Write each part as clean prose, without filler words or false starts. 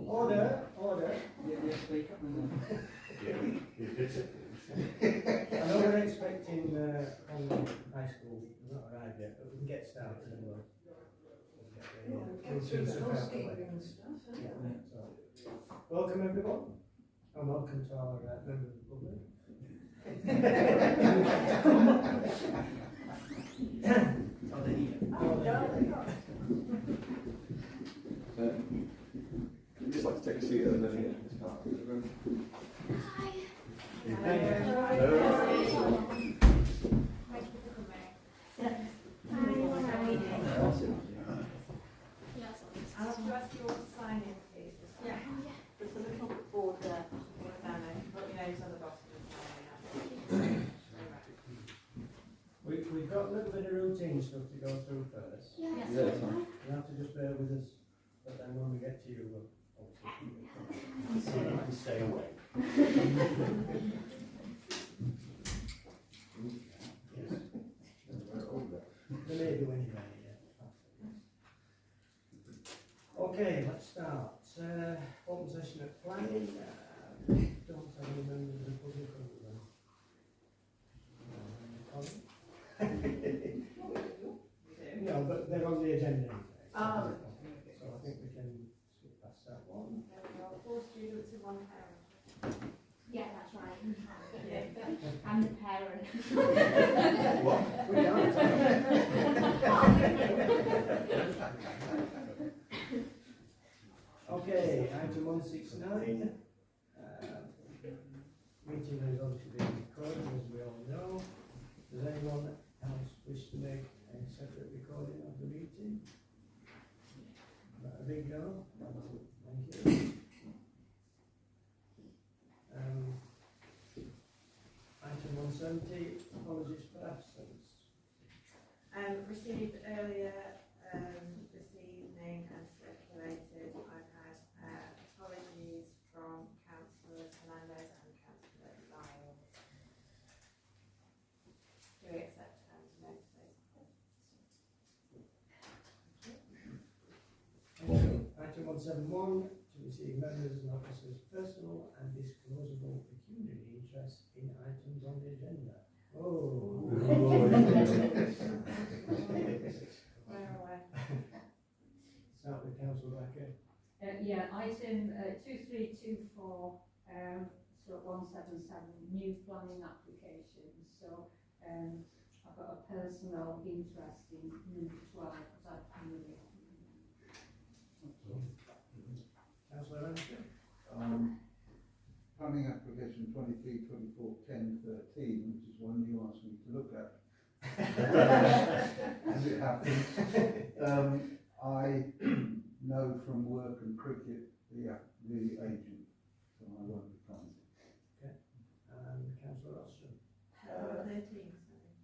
Order. Yeah, speak up and I know we're expecting on high school, we're not arrived yet, but we can get started and we'll get the stuff out of the way. So, welcome everyone, and welcome to our members of the public. oh, they're here. I'd just like to take a seat and then this part of the room. Hi. I'll have to ask you all to sign in, please. Yeah. There's a little board there. Down there. Put your names on the bottom. We've got a little bit of routine stuff to go through first. Yes. Yeah, that's fine. You have to just bear with us, but then when we get to you, we'll So you can stay away. yes. There may be when you're ready, yeah. Okay, let's start. Open session at planning. Don't have any members of the public over there. No, but they're on the agenda. Oh. So I think we can skip past that one. There we go. 4 students and 1 parent. Yeah, that's right. I'm the parent. What? We can't. Okay, item 169. Meeting is obviously being recorded, as we all know. Does anyone else wish to make a separate recording of the meeting? A big no? Thank you. Item 170, apologies for absence. Received earlier this evening and circulated. I've had apologies from Councillor Fernandez and Councillor Lyles. Do we accept notices? Item 171, to receive members and officers' personal and disclosable pecuniary interest in items on the agenda. Oh. Where away? Start with Councillor Becker. Yeah, item 2324, stroke 177, new planning application. So I've got a personal interest in number 12 because I've come with it. Councillor Ramsey. Planning application 23, 24, 10, 13, which is one you asked me to look at. As it happens, I know from work and cricket the agent, so I won't be coming. Okay. And Councillor Ostrom. 13, sorry.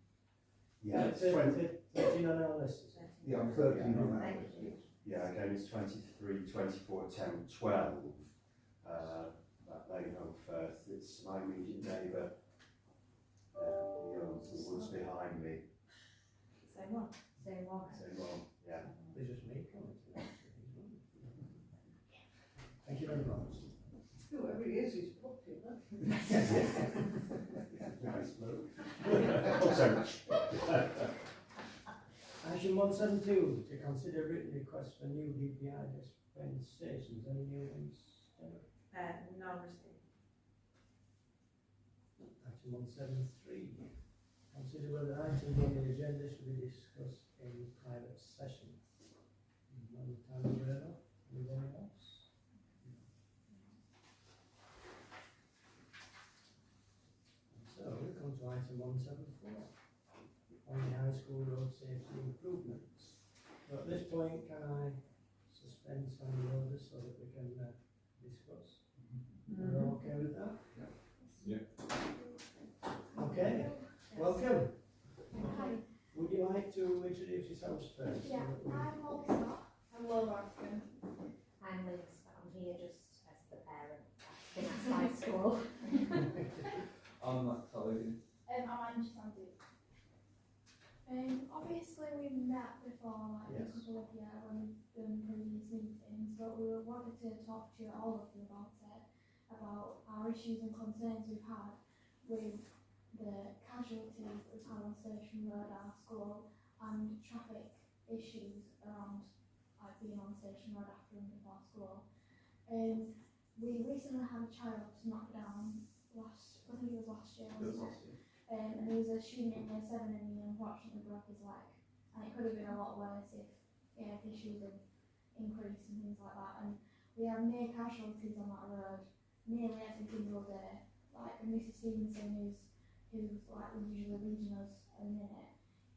Yeah, it's 13 on our list. Is it? Yeah, I'm 13 on that Thank list. you. Yeah, again, it's 23, 24, 10, 12. That Lane Home Firth, it's my immediate neighbour. He owns the woods behind me. Same one. Same one. Same one, yeah. They just make comments. Thank you very much. Whoever he is, he's popular. Nice bloke. Oh, so much. Item 172, to consider written requests for new DPI dispensations. Any new ones? None received. Item 173, consider whether items on the agenda should be discussed in private session. None time is enough. Anybody else? So we come to item 174, on the high school road safety improvements. So at this point, can I suspend standing orders so that we can discuss? We're all okay with that? Yeah. Okay, welcome. Hi. Would you like to introduce yourselves first? Yeah, I'm Laura. I'm Laura Austin. I'm Liz, but I'm here just as the parent that's been at my school. I'm Matt Colligan. I'm Angie Sandy. Obviously we've met before, like Yes. a couple of years when we've done previous we wanted to talk to all of you about it, about our issues and concerns we've had with the casualties that we've had on Station Road at our school and traffic issues around being on Station Road after and before school. We recently had a child knocked down I think it was last year, wasn't it? And there was a student in year 7 and he unfortunately broke his leg. And it could have been a lot worse if issues of increase and things like that. And we have near casualties on that road nearly every single day. Like Mr. Stevenson, who's like usually leading us a minute,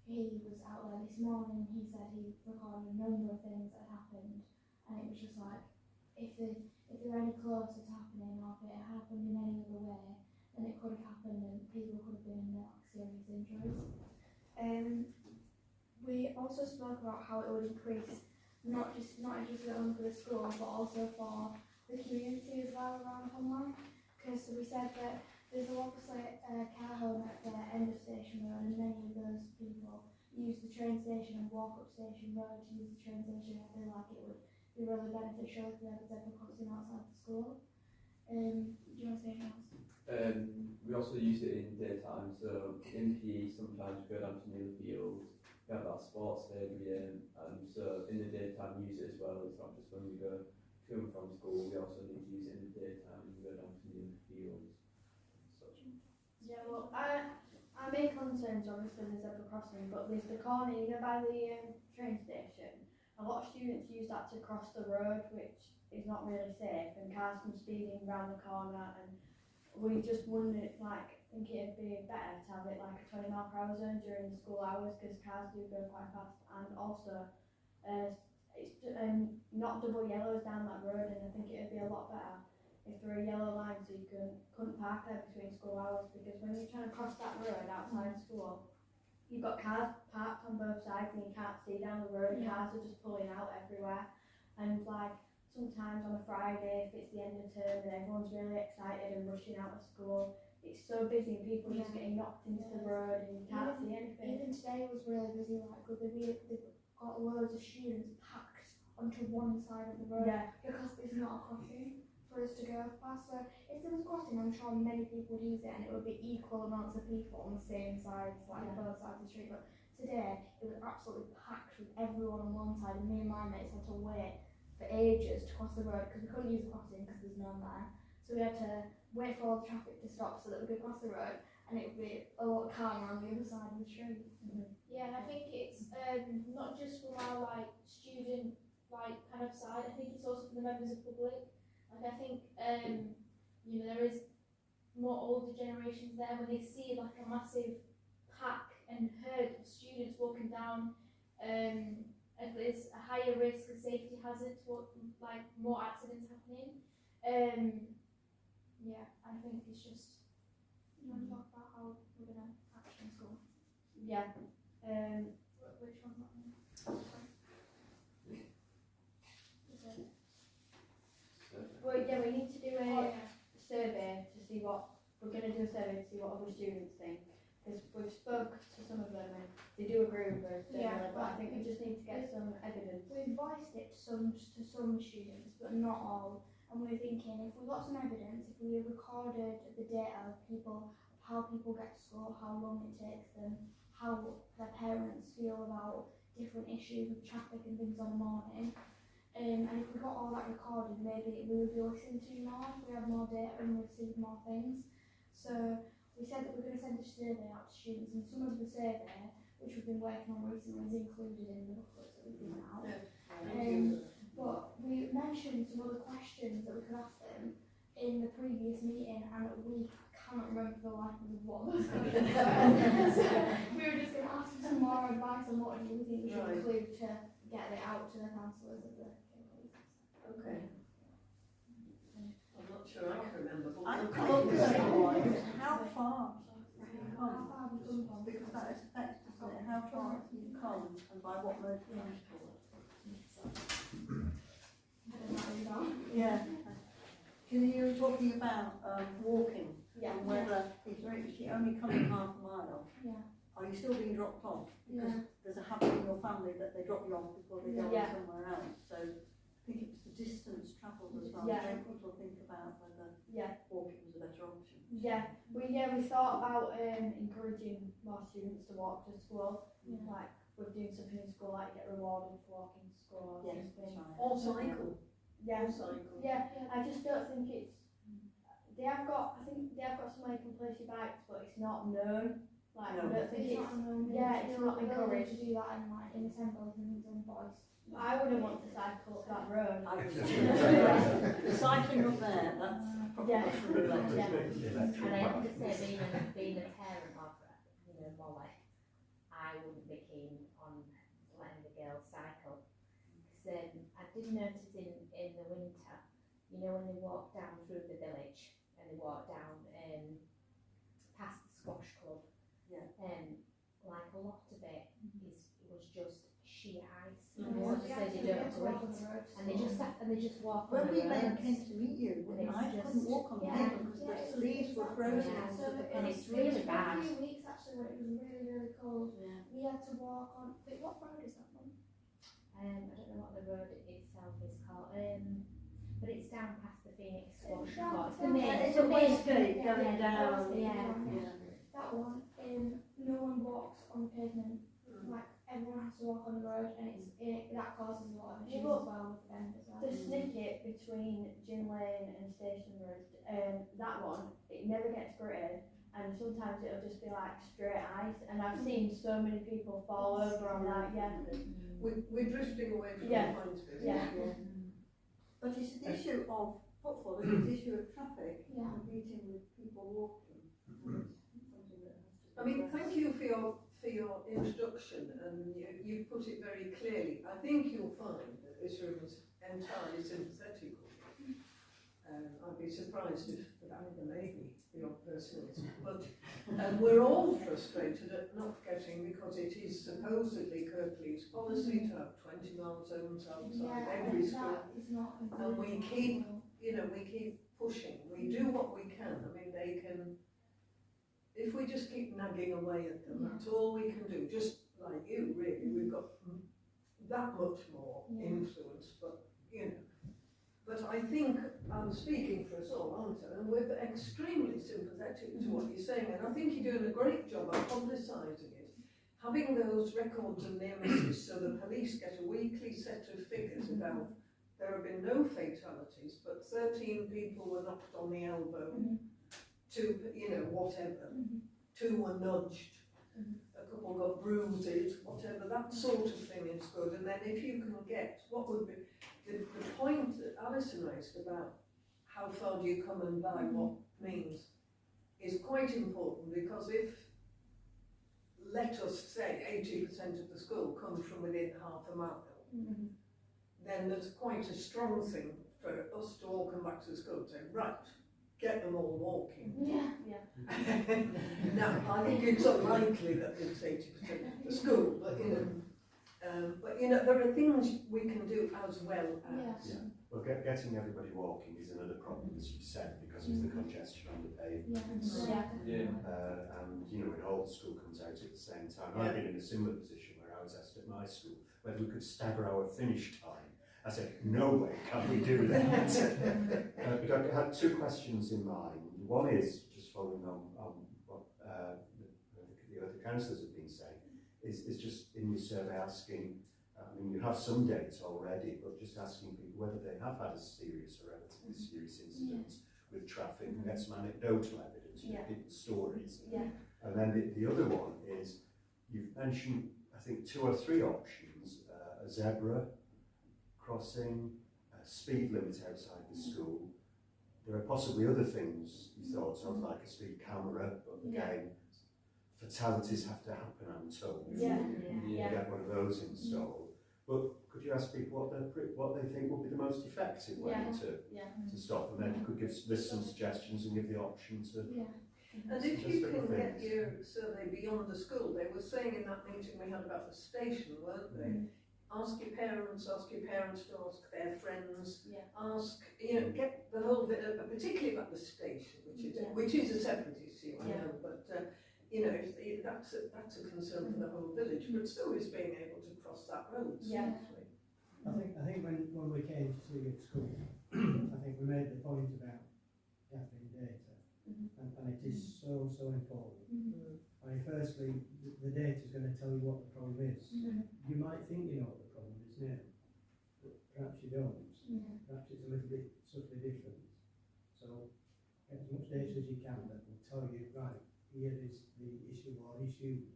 he was out there this morning. He said he recorded a number of things that had happened, and it was just like if they're any closer to happening, or if it had happened in any other way, then it could have happened and people could have been in like serious injuries. We also spoke about how it would increase not just for the school, but also for the community as well around Conway. Because we said that there's obviously a care home at the end of Station Road, and many of those people use the train station and walk up Station Road to use the train station. I feel like it would be really beneficial if there was ever crossing outside the school. Do you want to say anything else? We also use it in daytime, so in PE sometimes we go down to near the fields, we have our sports stadium, and so in the daytime we use it as well. It's not just when we go to and from school, we also need to use it in the daytime when we go down to near the fields and such. Yeah, well, our main concerns obviously the zebra crossing, but there's the corner, you know, by the train station. A lot of students use that to cross the road, which is not really safe, and cars come speeding round the corner, and we just wondered, like, think it'd be better to have it like a 20-mile-per-hour zone during the school hours, because cars do go quite fast, and also it's not double yellows down that road, and I think it'd be a lot better if there were yellow lines so you couldn't park there between school hours, because when you're trying to cross that road outside school, you've got cars parked on both sides and you can't see down the road. Yeah. Cars are just pulling out everywhere, and like sometimes on a Friday, if it's the end of term and everyone's really excited and rushing out of school, it's so busy and people just getting knocked into the road and you can't see anything. Even today was really busy, like they've got loads of students packed onto one side of the road, because there's not a crossing for us to go past. So if there was a crossing, I'm sure many people would use it and it would be equal amounts of people on the same sides, like both sides of the street. But today it was absolutely packed with everyone on one side, and me and my mates had to wait for ages to cross the road because we couldn't use the crossing because there's none there. So we had to wait for all the traffic to stop so that we could cross the road, and it would be a lot of cars around the other side of the street. Yeah, and I think it's not just from our like student like kind of side. I think it's also for the members of the public. Like I think you know, there is more older generations there, when they see like a massive pack and herd of students walking down, if there's a higher risk of safety hazards, like more accidents happening. Yeah, I think it's just. You want to talk about how we're going to action school? Yeah. Which one's that one? Well, yeah, we need to do a survey to see what we're going to do. A survey to see what other students think, because we've spoke to some of them and they do agree with us. But I think we just need to get some evidence. We've voiced it to some students, but not all. And we're thinking, if we got some evidence, if we recorded the data of people, how people get to school, how long it takes them, how their parents feel about different issues with traffic and things on the morning, and if we got all that recorded, maybe we would be listened to more if we had more data and received more things. So we said that we're going to send a survey out to students, and some of the survey, which we've been working on recently, is included in the booklets that we've given out. But we mentioned some other questions that we could ask them in the previous meeting, and we cannot remember the life of what those questions were. So we were just going to ask for some more advice on what do we think we should include to get it out to the councillors of the community. Okay. I'm not sure I can remember. But I can't how far have you come? Because that is affects, doesn't it? How far have you come and by what mode of transport? Yeah. Because you were talking about walking, and whether if you're actually only coming half a mile, are you still being dropped off? Because there's a habit in your family that they drop you off before they go somewhere else. So I think it was the distance we thought about encouraging more students to walk to school. Like we're doing something in school, like get rewarded for walking to school or something. Or cycle. Yeah. Or cycle. Yeah, I just don't think it's. I think they have got somewhere you can place your bikes, but it's not known. Like I don't think it's. It's not encouraged. To do that in assemblies and voice. I wouldn't want to cycle up that road. Cycling up there, that's probably Yeah. And I have to say, being a parent of, Molly, I wouldn't be keen on letting the girls cycle. Because I did notice in the winter, when they walk down through the village and they walk down past the squash club, like a lot of it was just sheer ice. They don't do it, and they just walk When on we the came roads. to meet you, And I it's couldn't just- walk on the yeah. paper because the sleeves were frozen. Yeah. And it's It really was for bad. a few weeks actually when it was really, really cold. Yeah. We had to walk on. Wait, what road is that one? I don't know what the road itself is called, but it's down past the Phoenix Squash Court. It's the main. It's a wastegate Yeah, going down. Yeah. That one. No one walks on the pavement. Like everyone has to walk on the road, and that causes a lot of issues as well with them as well. The snicket between Gin Lane and Station Road, that one, it never gets gritted, and sometimes it'll just be like straight ice, and I've seen so many people fall over on that. We're drifting away from Yeah. the point of it. Yeah. But it's an issue of footfall, it's an issue of traffic, Yeah. competing with people walking. Something that has to be I mean, addressed. thank you for your introduction, and you put it very clearly. I think you'll find that this room is entirely sympathetic. I'd be surprised if the maybe the odd person is. But we're all frustrated at not getting, because it is supposedly Kirklees policy to have 20 mile zones outside every school. That is not And we keep pushing. We do what we can. I mean, they can, if we just keep nagging away at them, that's all we can do. Just like you, really, we've got that much more influence, but But I think I'm speaking for us all, aren't I? And we're extremely sympathetic to what you're saying, and I think you're doing a great job of publicising it. Having those records and near misses, so the police get a weekly set of figures about there have been no fatalities, but 13 people were knocked on the elbow, 2, whatever, 2 were nudged, a couple got bruises, whatever, that sort of thing is good. And then if you can get, what would be, the point that Alison raised about how far do you come and by what means is quite important, because if, let us say, 80% of the school comes from within half a mile, then there's quite a strong thing for us to all come back to the school and say, right, get them all walking. Now, I think it's unlikely that it's 80% of the school, but there are things we can do as well as. Yeah. Well, getting everybody walking is another problem, as you said, because of the congestion on the pavements. And when all the school comes out at the same time. I've been in a similar position where I was asked at my school whether we could stagger our finish time. I said, no way can we do that. But I had 2 questions in mind. One is, just following on what the other councillors have been saying, is just in your survey asking, you have some data already, but just asking people whether they have had a serious or relatively serious incident with traffic, and get some anecdotal evidence, people's stories. And then the other one is, you've mentioned, I think, 2 or 3 options, a zebra crossing, a speed limit outside the school. There are possibly other things you thought of, like a speed camera, but again, fatalities have to happen, I'm told, before you get one of those installed. But could you ask people what they think would be the most effective way to stop, and then you could give some suggestions and give the option to. And if you can get your survey beyond the school, they were saying in that meeting we had about the station, weren't they? Ask your parents to ask their friends, ask, get the whole bit, particularly about the station, which is a separate issue, I know, but that's a concern for the whole village, but so is being able to cross that road safely. I think when we came to see you at school, I think we made the point about gathering data, and it so important. I mean, firstly, the data is going to tell you what the problem is. You might think you know what the problem is now, but perhaps you don't. Perhaps it's a little bit subtly different. So get as much data as you can that will tell you, right, here is the issue or issues.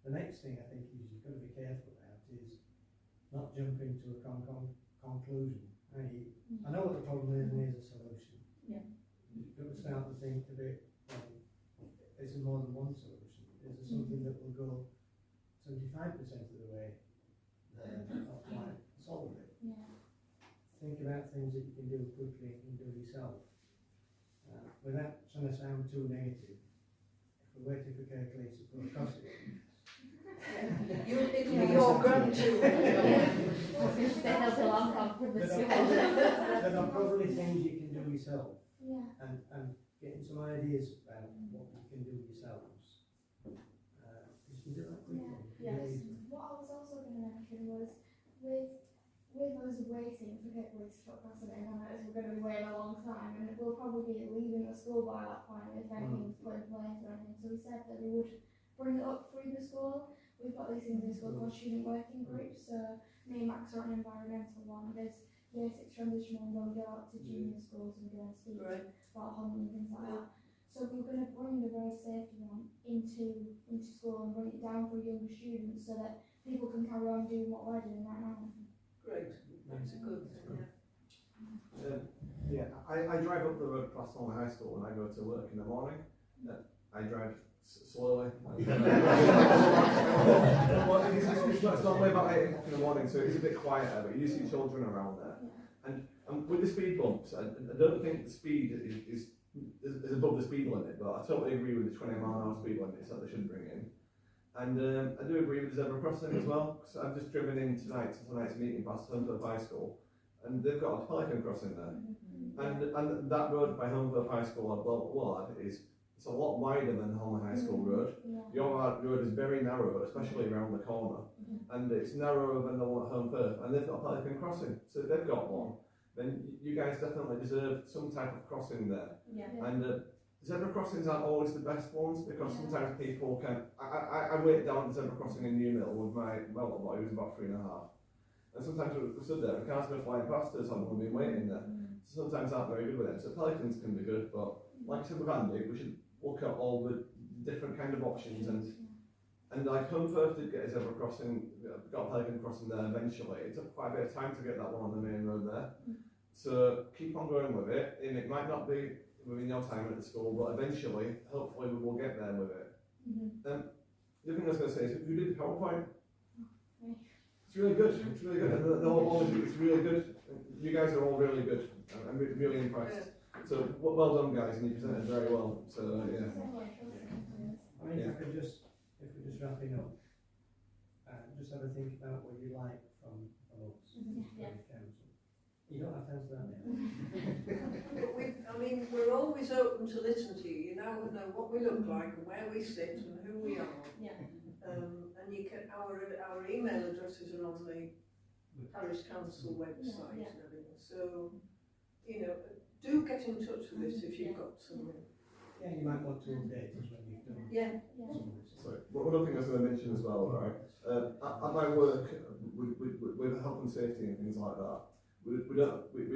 The next thing I think is you've got to be careful about is not jump into a conclusion. I know what the problem is and here's a solution. You've got to start to think a bit, is there more than one solution? Is there something that will go 75% of the way there, not quite solve it? Think about things that you can do quickly and do yourself. Without trying to sound too negative, if we're waiting for Kirklees to put a crossing, It'll be your grandchildren. I was going to say there's a long come from the school. there are probably things you can do yourself, and getting some ideas about what you can do yourselves. You can do that quickly. Yes. What I was also going to mention was with us waiting for Kirklees to put crossing, I noticed we're going to be waiting a long time, and we'll probably be leaving the school by that point if anything's put in place or anything. So we said that we would bring it up through the school. We've got these things in school called student working groups. So me and Max are on an environmental one. There's year 6 transition one where we go out to junior schools and go and speak about Holland and things like that. So we're going to bring the road safety one into school and bring it down for younger students so that people can carry on doing what we're doing right now. Great, that's a good thing, I drive up the road past Holland High School when I go to work in the morning. I drive slowly. Well, it's normally about 8 o'clock in the morning, so it's a bit quieter, but you see children around there. And with the speed bumps, I don't think the speed is above the speed limit, but I totally agree with the 20-mile-an-hour speed limit that they should bring in. And I do agree with the zebra crossing as well, because I've just driven in tonight to tonight's meeting past Holmfirth High School, and they've got a pelican crossing there. And that road by Holmfirth High School at Wallard it's a lot wider than Holland High School road. Your road is very narrow, especially around the corner, and it's narrower than the one at Holmfirth, and they've got a pelican crossing, so they've got one. Then you guys definitely deserve some type of crossing there. And zebra crossings aren't always the best ones, because sometimes people can. I wait down at the zebra crossing in Newmill with my little boy who's about 3.5, and sometimes we stood there and cars go flying past us and we've been waiting there. So sometimes aren't very good with them. So pelicans can be good, but like I said with Andy, we should look at all the different kind of options, and like Holmfirth did get a zebra crossing, got a pelican crossing there eventually. It took quite a bit of time to get that one on the main road there. So keep on going with it, and it might not be within your time at the school, but eventually, hopefully we will get there with it. The other thing I was going to say is, if you did the PowerPoint, it's really good, and the whole college, it's really good. You guys are all really good. I'm really impressed. So well done, guys, and you presented very well. So yeah. I mean, if we're just wrapping up, just have a think about what you like from us, council. You don't have to answer that now. But we're always open to listen to you. You now know what we look like and where we sit and who we are. And you can our email addresses are on the parish council website and everything. So do get in touch with us if you've got something. Yeah, you might want to update us when you've done. Sorry, one other thing I was going to mention as well, right? At my work with health and safety and things like that, we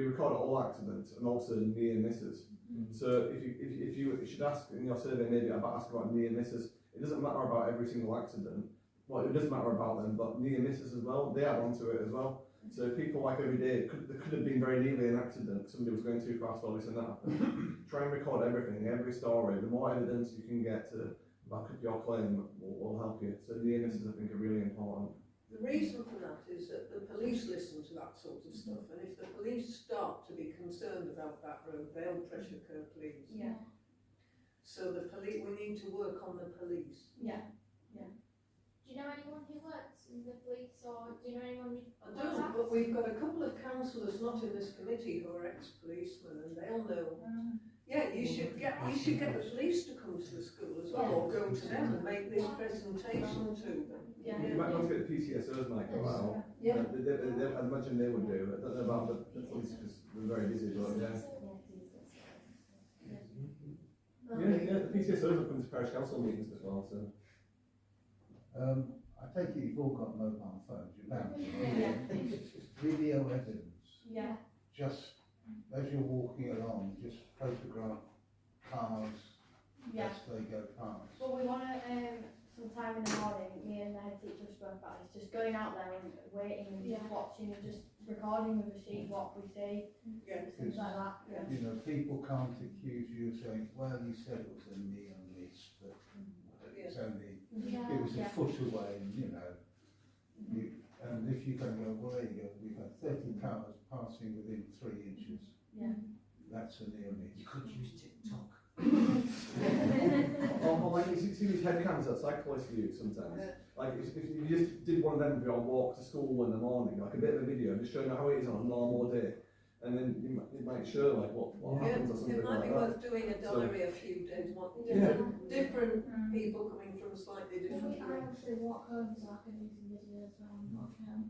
record all accidents and also near misses. So if you should ask in your survey, maybe ask about near misses. It doesn't matter about every single accident. Well, it does matter about them, but near misses as well, they add on to it as well. So people like every day, there could have been very nearly an accident, somebody was going too fast or this and that happened. Try and record everything, every story. The more evidence you can get to back up your claim will help you. So near misses I think are really important. The reason for that is that the police listen to that sort of stuff, and if the police start to be concerned about that road, they'll pressure Kirklees. So we need to work on the police. Do you know anyone who works in the police, or do you know anyone who... I don't, but we've got a couple of councillors not in this committee who are ex-policemen, and they'll know. You should get the police to come to the school as well, or go to them and make this presentation to them. You might want to get the PCSOs might go out. I imagine they would do. I don't know about the police because we're very busy, but Yeah, the PCSOs are coming to parish council meetings as well, so. I take it you've all got mobile phones, you're bound to. Yeah. Video evidence, Yeah. just as you're walking along, just photograph cars Yeah. as they go past. But we want to, sometime in the morning, me and the head teacher spoke about this, just going out there and waiting and just watching and just recording with a sheet what we see, things like that. Yeah. You know, people can't accuse you of saying, well, you said it was a neon mist, but it's only, it was a foot away, and you know, and if you can go, well, there you go, we've had 30 cars passing within 3 inches. Yeah. That's a neon mist. You could use TikTok. Or like you see these head cams that cyclists use sometimes. Like if you just did one of them for your walk to school in the morning, like a bit of a video, just showing how it is on a normal day, and then you might show like what happens or something It might like be that. worth doing a diary a few days, different people coming from slightly different I groups. actually walk home so I can do some videos when I'm walking home.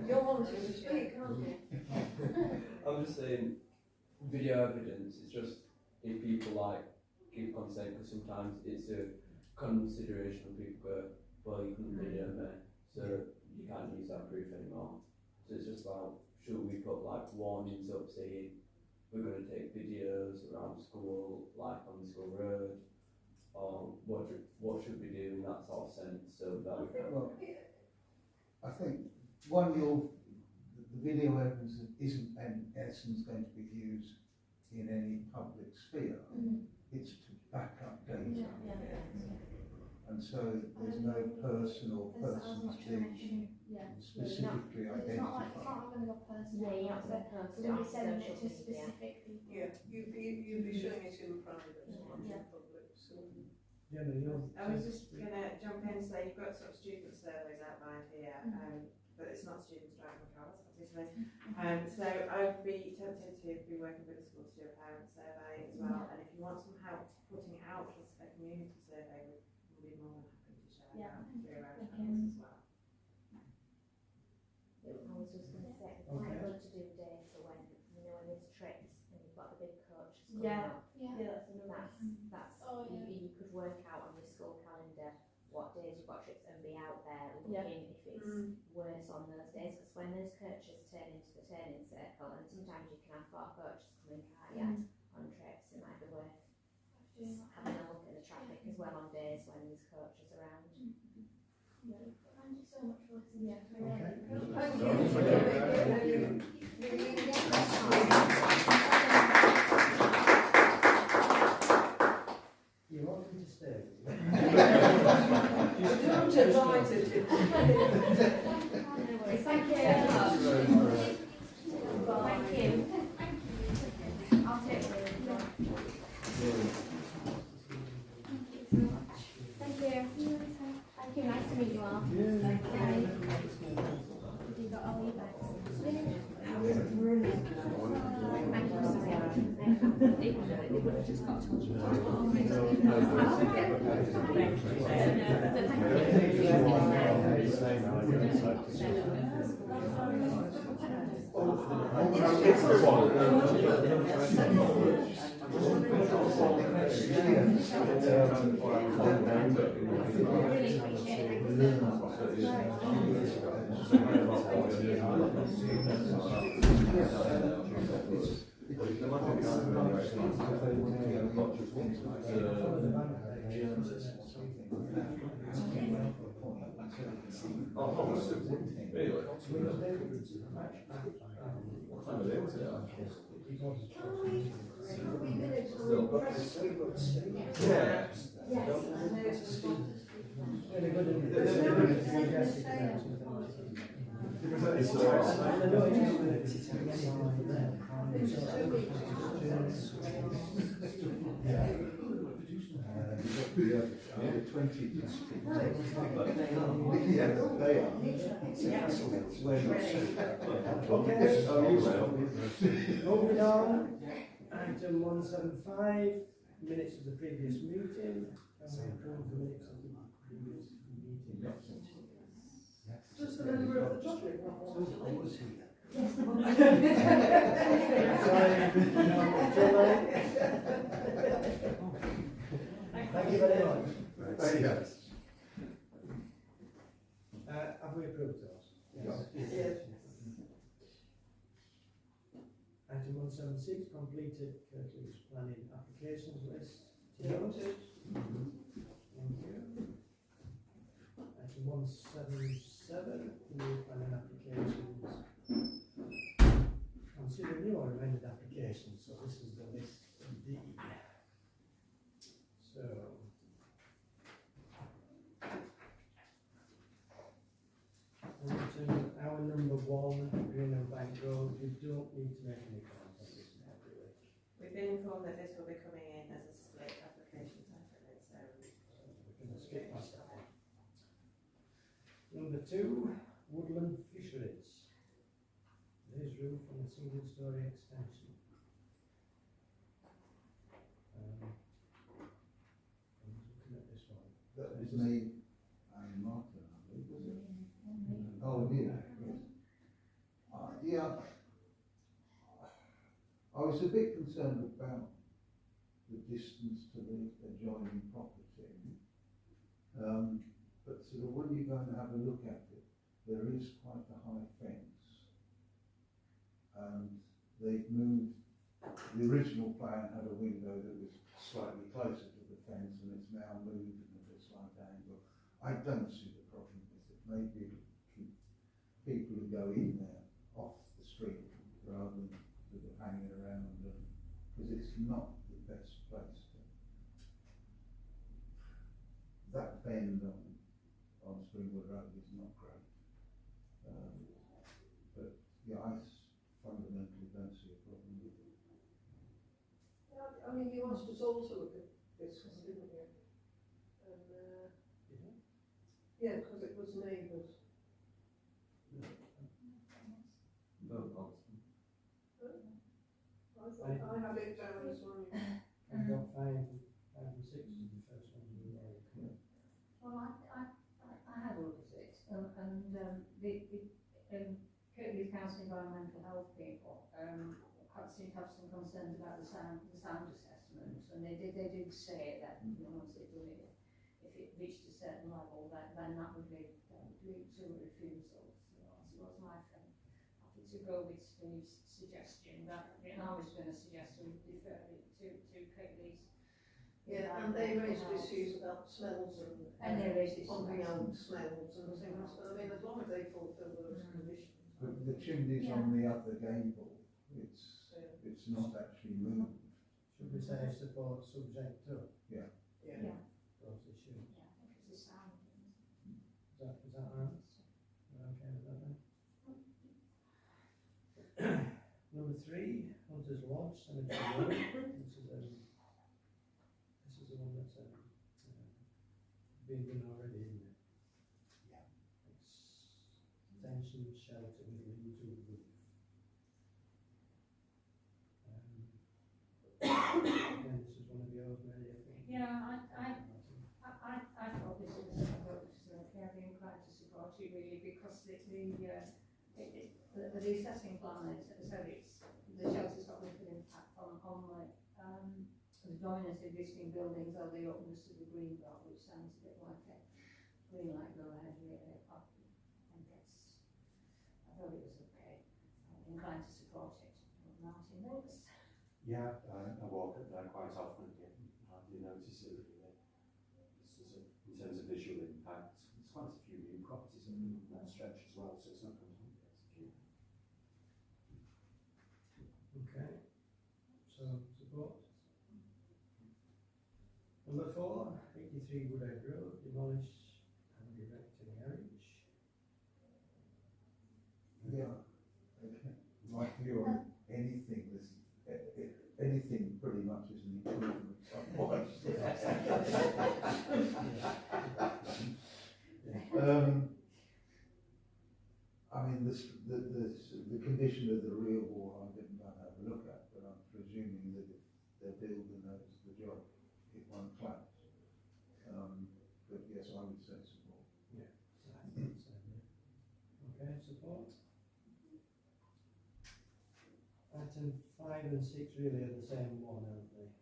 You're wanting to speak, aren't you? I'm just saying, video evidence is just if people like give consent, because sometimes it's a consideration when people go, well, you couldn't video me, so you can't use that proof anymore. So it's just about, should we put like warnings up saying we're going to take videos around school, like on the school road, or what should we do in that sort of sense, so that we can. Well, I think the video evidence isn't in essence going to be used in any public sphere. It's to back up data. And so there's no person or persons being specifically identified. It's not having a person. Yeah, you're not going to post it We'll on be sending it to social media. specific people. Yeah, you'd be showing it in private, not in public, so. I was just going to jump in and say you've got sort of student surveys outlined here, but it's not students driving cars, obviously. So I'd be tempted to be working with the school to do a parent survey as well. And if you want some help putting it out as a community survey, we'll be more than happy to share that through our channels as well. I was just going to say, it's quite good to do data when, you know, when there's trips and you've got the big coaches coming up. That's You could work out on your school calendar what days you've got trips and be out there looking if it's worse on those days, because when those coaches turn into the turning circle, and sometimes you can have 4 coaches coming, can't you, on trips, it might be worth having a look at the traffic as well on days when there's coaches around. Thank you so much for listening. Thank you. You're welcome to stay. Don't invite it. Thank you. Thank you. I'll take it. Thank you. Thank you, nice to meet you all. Have you got all your bags? Moving on, item 175, minutes of the previous meeting. Approve the minutes of the previous meeting. Just the member of the public. Yes, no. Sorry, no, too late. Thank you very much. Thank you. Have we approved those? Yes. Item 176, completed Kirklees planning applications list. Noted. Thank you. Item 177, new planning applications. Consider new or amended applications, so this is the list indeed. So. Our number 1, Greenhill Bank Road, we don't need to make any comments on this now, do we? We've been informed that this will be coming in as a split application separately, so. We're going to skip past that one. Number 2, Woodland Fisheries. There's room for a single story extension. I'm looking at this one. That was me and Martin, I believe, was it? Oh, yeah, yes. Yeah, I was a bit concerned about the distance to the adjoining property. But sort of when you go and have a look at it, there is quite a high fence. And they've moved, the original plan had a window that was slightly closer to the fence, and it's now moved at a slight angle. I don't see the problem with it. Maybe it'll keep people who go in there off the street rather than sort of hanging around, because it's not the best place to. That bend on Springwood Road is not great. But yeah, I fundamentally don't see a problem with it. Yeah, I mean, you asked us all to look at this one, didn't you? And, yeah, because it was neighbours. I had it down as one. I've got 5 and 6 is the first one we were. Well, I had a look at it, and Kirklees Council Environmental Health people seem to have some concerns about the sound assessment, and they did say that once they've done it, if it reached a certain level, then that would lead to a refusal. So that was my thing. Happy to go with Steve's suggestion that I was going to suggest we defer it to Kirklees. Yeah, and they raised issues about smells and they raised issues pumping out smells and things, but I mean, as long as they fulfil those conditions. But the chimney's on the other gable, it's not actually moved. Should we say support subject to? Yeah. Yeah. Those issues. Yeah, I think it's a sound. Is that right? We're okay with that then? Number 3, Hunter's Lodge, Cemetery Road. This is the one that's been done already, isn't it? Yeah. Extension shelter with lean-to roof. Again, this is one of yours, Mary, I think. Yeah, I thought this was I'd be inclined to support it really, because the assessing plan said the shelter's got little impact on the dominant existing buildings or the openness to the green belt, which sounds a bit like a green light go ahead really. I thought it was okay. I'm inclined to support it. Martin, thanks. Yeah, I walk up there quite often again. I do notice it really. In terms of visual impact, there's quite a few new properties in that stretch as well, so it's not going to be a few. Okay, so support. Number 4, 83 Woodhead Road, demolish and erect a garage. Yeah, okay. My view on anything anything pretty much is an improvement somewhat. I mean, the condition of the rear wall I didn't have a look at, but I'm presuming that if they're building knows the job, it won't collapse. But yes, I would say support. Yeah, I think so. Okay, support. item 5 and 6 really are the same one, aren't they?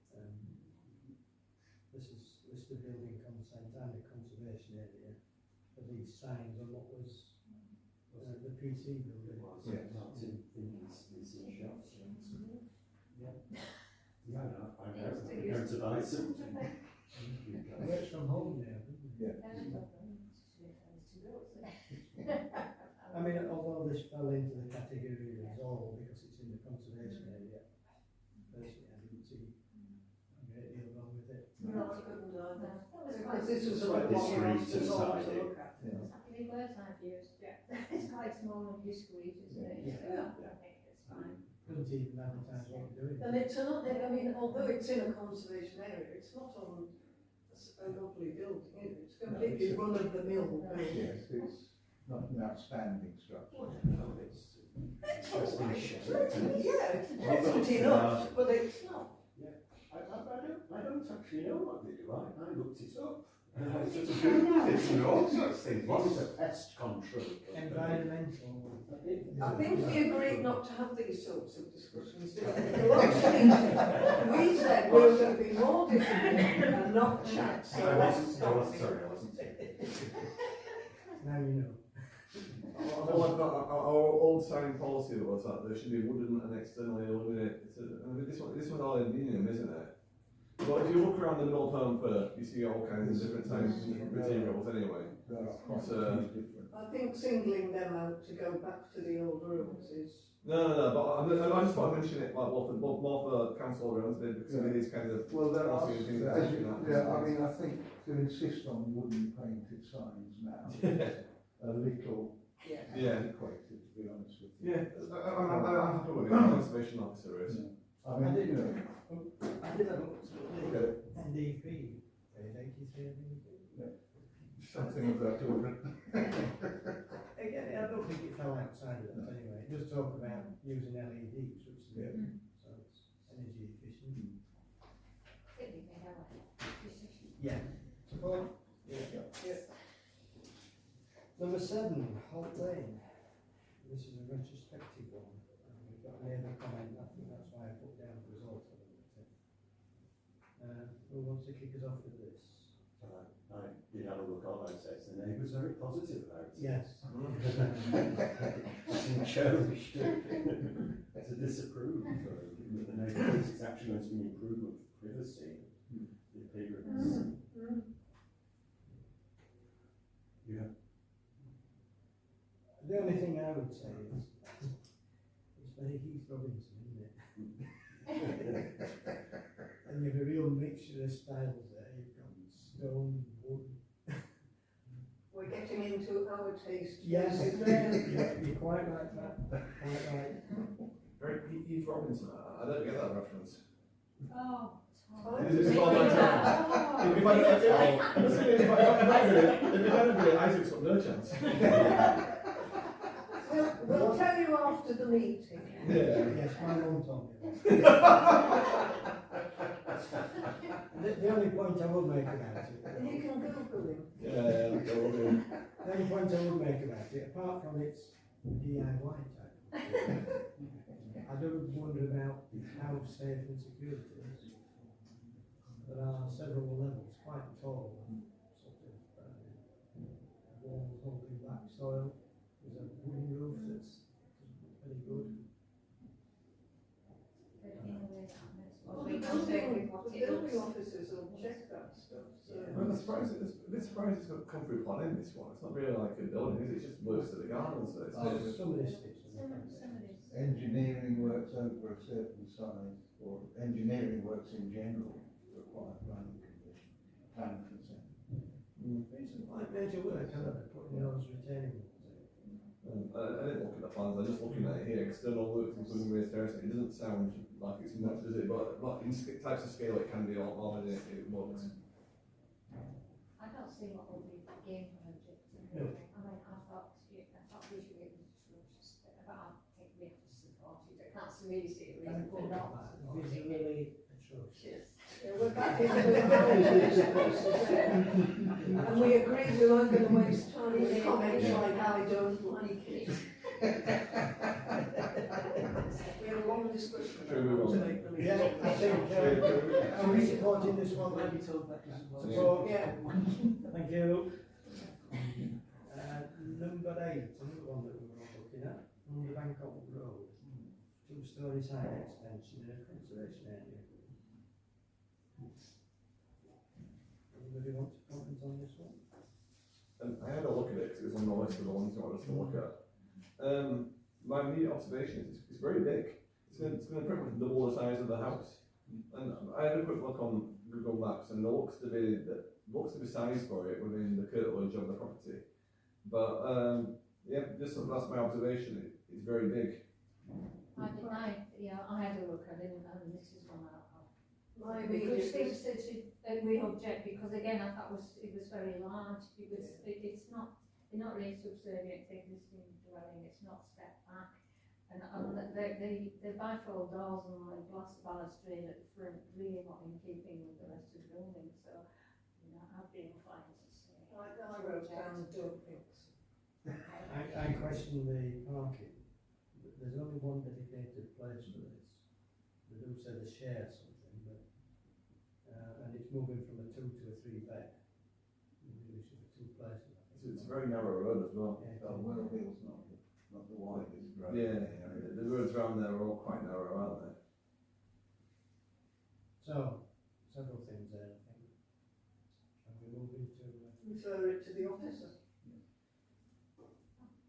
This is list of building consent and a conservation area for these signs on what was the PC building. Yeah, that's in shops. Yeah. Yeah, no, I'm going to buy something. Works from home now, doesn't it? Yeah. I mean, although this fell into the category of all because it's in the conservation area, personally I didn't see a great deal wrong with it. No, I couldn't either. Because This was Quite a one discreet to society. look at. Happy words I've used, yeah. It's quite small and discreet, isn't it? Yeah. So I think it's fine. Couldn't even advertise what we're doing. And it's not, I mean, although it's in a conservation area, it's not on a lovely building, is it? It's completely run of the mill building. Yes, it's not an outstanding structure. No, it's interesting shit. Yeah, it's decent enough, but it's not. I don't actually know what they do. I looked it up. And I sort of Googled it and all sorts of things. One is a pest control. Environmental. I think we agreed not to have these sorts of discussions, didn't we? The last meeting, we said we were going to be more disciplined and not chat, so let's stop. Sorry, I wasn't. Now you know. Our old sign policy was that there should be wooden and externally illuminated. This one's all aluminium, isn't it? But if you look around the middle term first, you see all kinds of different types of different materials anyway. So, I think singling them out to go back to the old rules is. no, but I just thought I'd mention it like more for council around today because it is kind of. Well, there are, things yeah, that I mean, I think to insist on wooden painted signs now is a little Yeah. antiquated, to be honest with you. Yeah, I'm happy with it. Conservation officer is. I mean, you know, I did have NDP, 83 something of that order. Again, I don't think it fell outside of that anyway. It does talk about using LEDs, which is good, so it's energy efficient. Yeah. Support? Yeah. Number 7, Holt Lane. This is a retrospective one. We've got an other comment, I think that's why I put down the result of it. Who wants to kick us off with this? I did have a look online, so the neighbours very positive about it. Yes. It's cherished. To disapprove, given that the neighbour thinks it's actually going to be an improvement for privacy, the appearance. Yeah. The only thing I would say is, it's very Heath Robinson, isn't it? And you have a real mixture of styles there. You've got stone, wood. We're getting into our taste. Yes, you're quite right, that. Quite right. Very Heath Robinson. I don't get that reference. Oh. If I don't get it, Isaac's got no chance. We'll tell you after the meeting. Yeah. Yes, my mum told me. The only point I would make about it. You can Google him. Yeah, the only point I would make about it, apart from its DIY type, I do wonder about how safe and secure it is. There are several levels, quite tall, and sort of walls holding back soil. There's a wooden roof that's very good. The building officers will check that stuff. So. I'm surprised it's got come through planning this one. It's not really like a building, is it? It's just most of the gardens. So it's Some of this fits. Engineering works over a certain size, or engineering works in general, require planning condition, plan consent. It's like major work, isn't it? Putting those retaining walls in. I didn't look at the plans, I'm just looking at it here. External works including raised terracing. It doesn't sound like it's much, does it? But in types of scale, it can be a lot more than it works. I don't see what will be gained from objective. No. I mean, I thought visually it was atrocious, but I think we have to support it. I can't really see a reason for not supporting it. Visually atrocious. Yeah, we're back into the and we agreed we weren't going to waste time with comments like I don't like it. We had a long discussion Should we move on? Yeah, I think, are we supporting this one then? Support. Yeah. Thank you. Number 8, another one that we were all looking at, on the Bangkok Road, 2-storey side extension in a conservation area. Anybody want to comment on this one? I had a look at it because it was on the list of the ones I wanted to look at. My immediate observation is it's very big. It's going to pretty much double the size of the house. And I had a quick look on Google Maps, and there looks to be size for it within the curtilage of the property. But yeah, just that's my observation. It's very big. I had a look at it, and this is one My which immediate seems to we object because again I thought it was very large. It's not, they're not really subservient to existing dwelling. It's not stepped back, and the bifold doors and the glass balustrade at the front really not in keeping with the rest of the building. So I'd be inclined to say. I wrote down don't think so. I question the parking. There's only one dedicated place for this. They do say they share something, but and it's moving from a 2 to a 3 bed. Maybe there should be 2 places. It's a very narrow road as well. Wellhill's not the widest road. Yeah, the roads around there are all quite narrow, aren't they? So, several things there, I think. Can we move into... Refer it to the officer.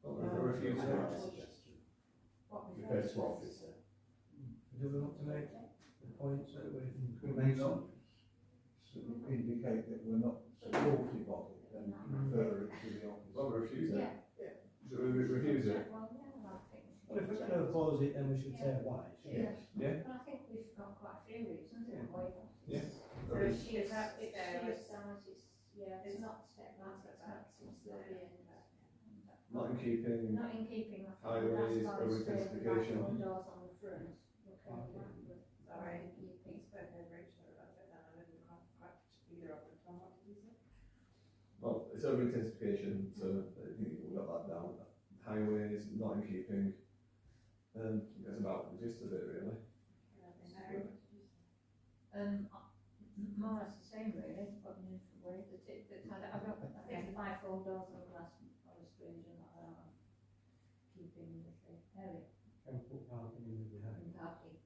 Well, if they refuse it, Refer to officer. Do we want to make the points that we Could we mentioned? not sort of indicate that we're not supportive of it and refer it to the office? well, refuse it. Yeah. Should we refuse it? Well, yeah, I think. Well, if we're going to oppose it, then we should say why. Yeah. Yeah. But I think we've got quite a few reasons, haven't we? Yeah. So it's sheer size, it's not step back, it's not subservient. Not in keeping. Not in keeping with Highways, that's over straight intensification. back doors on the front. Sorry, we spoke over each other about it then, I didn't quite either of them. Tom, what did you say? Well, it's over intensification, so I think we got that down. Highways, not in keeping. That's about the gist of it, really. More or less the same really, but in a different way. I think the bifold doors and glass balustrade and that are keeping with the area. Can put parking in the behind. Parking.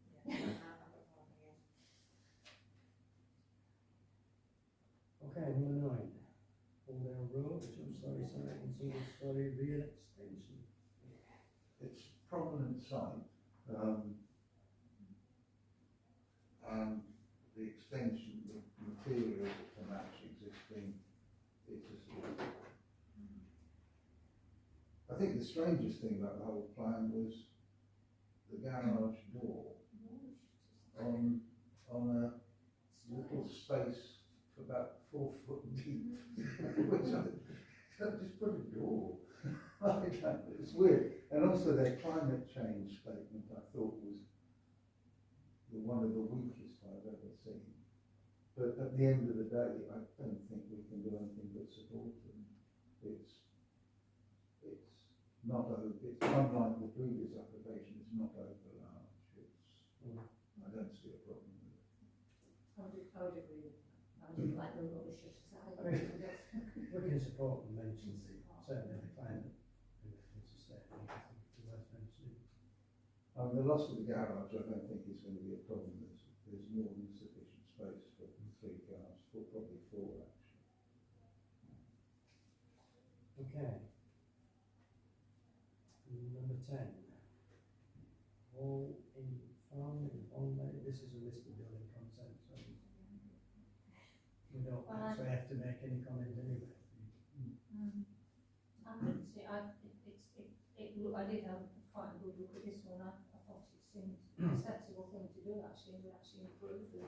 Okay, number 9. Oldale Road, 2-storey side and single-storey rear extension. It's a prominent site, and the extension, the material to match existing, it's a sort of, I think the strangest thing about the whole plan was the garage door on a little space about 4 foot deep. Which just put a door. It's weird. And also their climate change statement I thought was one of the weakest I've ever seen. But at the end of the day, I don't think we can do anything but support them. It's not it's unlike the previous application, it's not over large. I don't see a problem with it. I would agree with that. I would like the rubbish aside. I mean, we can support and mention certainly the climate. It's a statement, I think it's worth mentioning. The loss of the garage, I don't think is going to be a problem. There's more than sufficient space for 3 cars, probably 4 actually. Okay. Number 10. All in farm in Bonley. This is a listed building consent, so we don't actually have to make any comment anyway. I did have quite a good look at this one. I thought it seemed a sensible thing to do actually, and actually improve the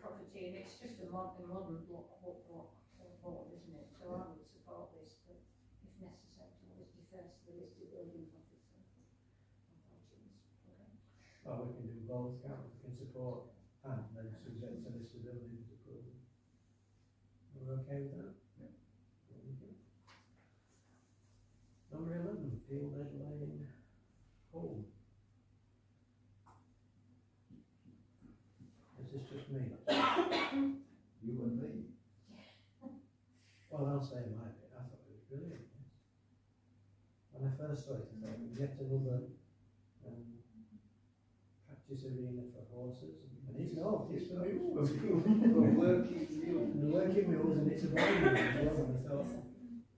property, and it's just a modern block, isn't it? So I would support this, but if necessary, to always defer to the listed buildings officer. Well, we can do both, can't we? We can support and then subject to listed buildings approval. We're okay with that? Yeah. Number 11, Field Lane Home. I'll say my bit, I thought it was brilliant. When I first saw it, I thought, yet another practice arena for horses. And it's not, it's for mules. For working mules. And working mules, and it's a very mule as well, and I thought,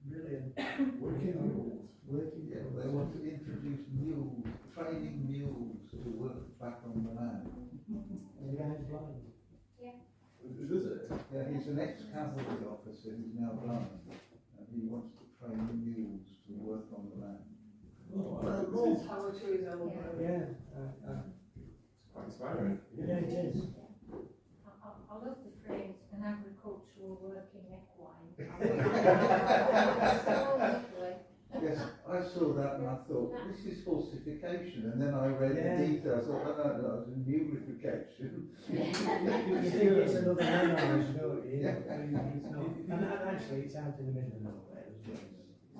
brilliant. Working mules. Working, yeah, they want to introduce mules, training mules to work back on the land. And the guy's blind. Does it? Yeah, he's an ex-cavalry officer who's now blind, and he wants to train the mules to work on the land. Oh, Well, more power to his elbow. Yeah, it's quite inspiring. yeah, it is. I love the phrase, an agricultural working equine. Yes, I saw that and I thought, this is falsification, and then I read the details, I thought, oh no, it's a nulification. You think it's another memorise, don't you? It's not. And actually, it's out in the middle of nowhere as well.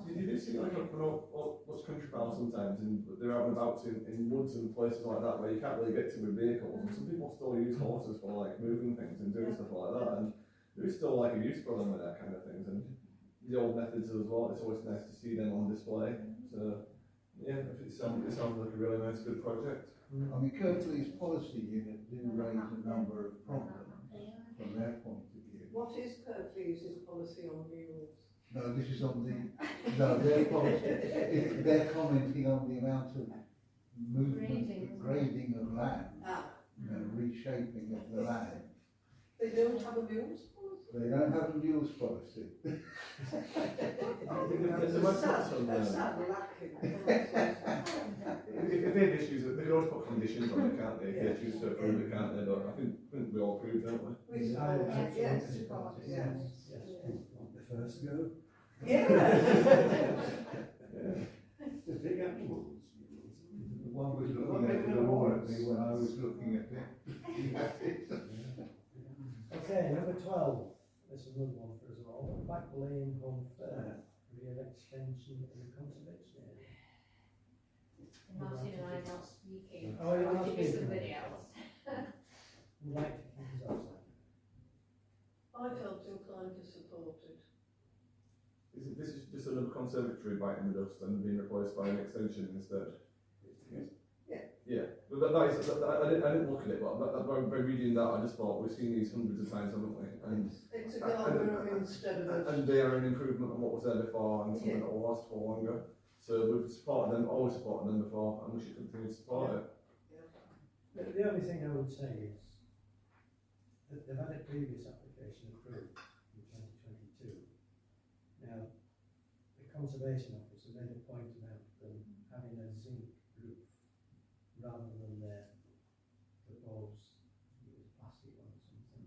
You do see like what's country farms sometimes, and they're out and about in woods and places like that where you can't really get to with vehicles, and some people still use horses for like moving things and doing stuff like that, and there is still like a use for them with that kind of things, and the old methods as well, it's always nice to see them on display. So yeah, it sounds like a really nice, good project. I mean, Kirklees policy unit did raise a number of problems from their point of view. What is Kirklees' policy on mules? No, this is on the, no, their policy, they're commenting on the amount of movement, grading of land, reshaping of the land. They don't have a mules policy? They don't have a mules policy. That's sad lacking. If they have issues, they can always put conditions on it, can't they? If they choose to approve it, can't they? But I think we all approve, don't we? We support it, yes. Yes. The first go. Yeah. The big animals. One was looking at the wall at me when I was looking at it. Okay, number 12. This is another one for us all. Back Lane Home Fair, rear extension in the conservation area. Martin and I are not speaking. Oh, you're not Give you speaking. somebody else. Would like to kick us off then. I felt inclined to support it. This is just another conservatory biting the dust and being replaced by an extension instead. Yeah, but I didn't look at it, but by reading that, I just thought we've seen these hundreds of times, haven't we? And It's a gallery instead of a... And they are an improvement on what was there before, and something that will last for longer. So we've supported them, always supported them before, and we should continue to support it. The only thing I would say is that they've had a previous application approved in 2022. Now, the conservation officer made a point about them having a zinc roof rather than their proposed plastic one or something.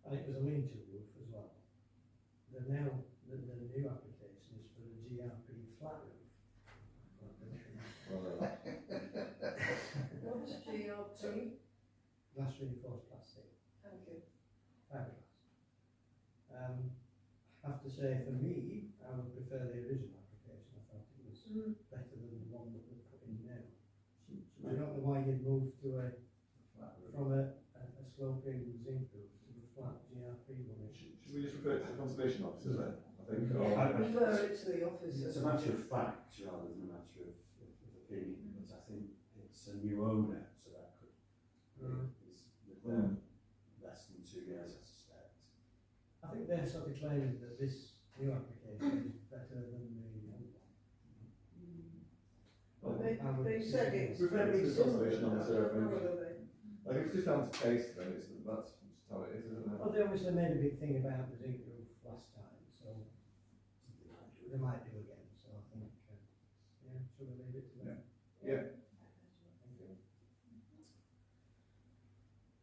And it was a lean-to roof as well. The new application is for a GRP flat roof. What's GRP? Glass reinforced plastic. Thank you. Fiberglass. I have to say, for me, I would prefer the original application. I thought it was better than the one that we're putting now. I don't know why you'd move to from a sloping zinc roof to a flat GRP one. Should we just refer it to the conservation officer then? I think. Yeah, I prefer it to the officer. It's a matter of fact rather than a matter of opinion, but I think it's a new owner, so that could be less than 2 years, I suspect. I think they're sort of claiming that this new application is better than the old one. Well, they said it's Refer it very to the similar. conservation officer, I think. Probably. Like if it's just down to taste, then that's just how it is, isn't it? Well, they obviously made a big thing about the zinc roof last time, so they might do again. So I think, should we leave it to them? Yeah. Thank you.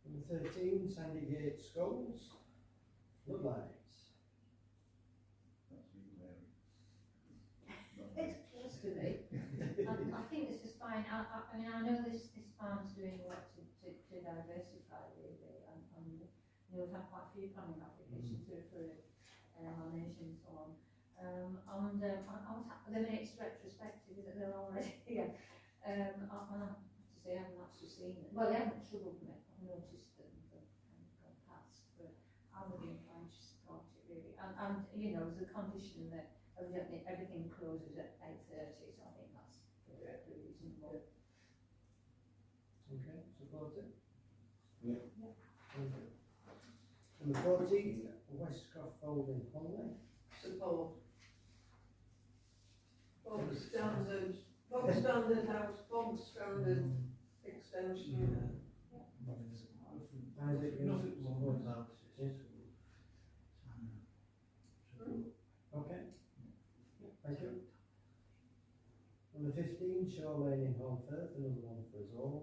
Number 13, Sandygate Skulls, floodlights. It's close to me. I think this is fine. I mean, I know this farm's doing a lot to diversify really, and we've had quite a few planning applications through for lamination and so on. I mean, it's retrospective, isn't it? They're already here. I have to say, I haven't actually seen them. Well, they haven't troubled me. I've noticed them, but gone past. But I would be inclined to support it really. And and, you know, as a condition that evidently everything closes at 8:30, so I think that's perfectly reasonable. Okay, support it? Yeah. Okay. Number 14, Westcroft Folding Holiday. Support. Bog standard house, bog standard extension. Isaac, Nothing more about Yes. Okay. Thank you. Number 15, Shore Lane in Holmfirth, another one for us all.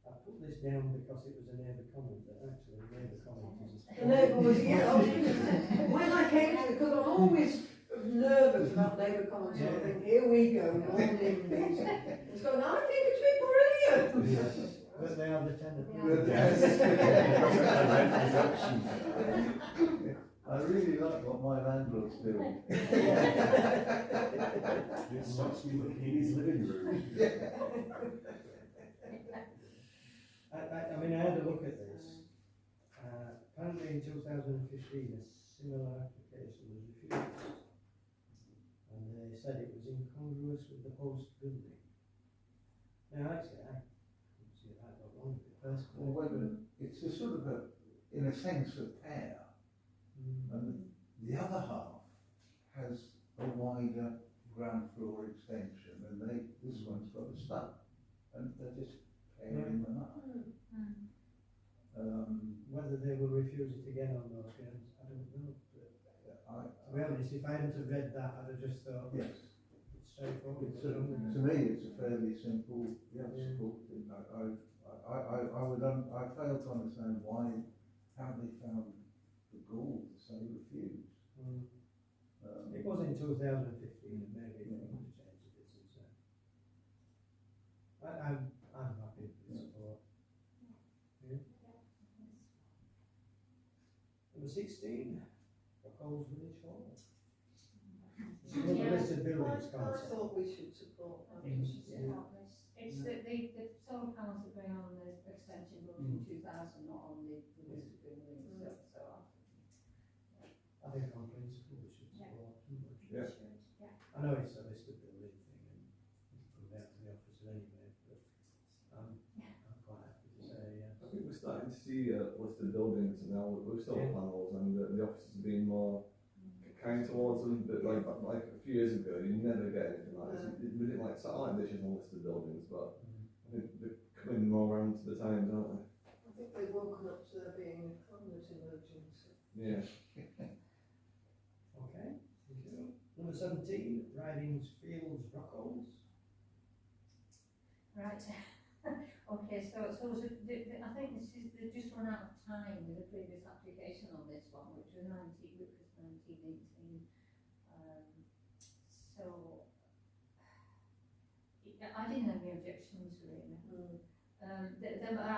I put this down because it was a neighbour comment, but actually a neighbour comment is a... The neighbour was, yeah, I was going to say, when I came to it, because I'm always nervous about neighbour comments, and I think, here we go, more NIMBYs. It's going, I think it's been brilliant. But they are the tenant. I really like what my landlord's doing. It stops me looking in his living room. I mean, I had a look at this. Apparently in 2015 a similar application was refused. And they said it was incongruous with the host building. Now actually I couldn't see that got wrong with it personally. Well, whether it's a sort of a, in a sense, a pair. And the other half has a wider ground floor extension, and this one's got a stub, and they're just pairing them up. Whether they will refuse it again on those grounds, I don't know. But to be honest, if I hadn't have read that, I'd have just thought, yes, it's straightforward. to me, it's a fairly simple, simple thing. I fail to understand how they found the gall to say refuse. It was in 2015, and maybe things have changed a bit since then. I'm happy with the support. Yeah. Number 16, Coles Village Hall. It's another list of buildings I concept. thought we should support that. It's that the solar panels are going on the extension built in 2000, not on the list of buildings. So I think on principle we should support. Yeah. I know it's a list of building thing and it's put out to the officer anyway, but I'm quite happy to say I think we're starting to see listed buildings, and now we've still got panels, and the officers are being more kind towards them. But like a few years ago, you never get anything like this. We didn't like satellite dishes on listed buildings, but I think they're coming more around to the times, aren't they? I think they've woken up to there being a climate emergency. Yeah. Okay, thank you. Number 17, Ridings Fields Rockholes. right. Okay, so I think they've just run out of time with the previous application on this one, which was 1918. So I didn't have any objections really. I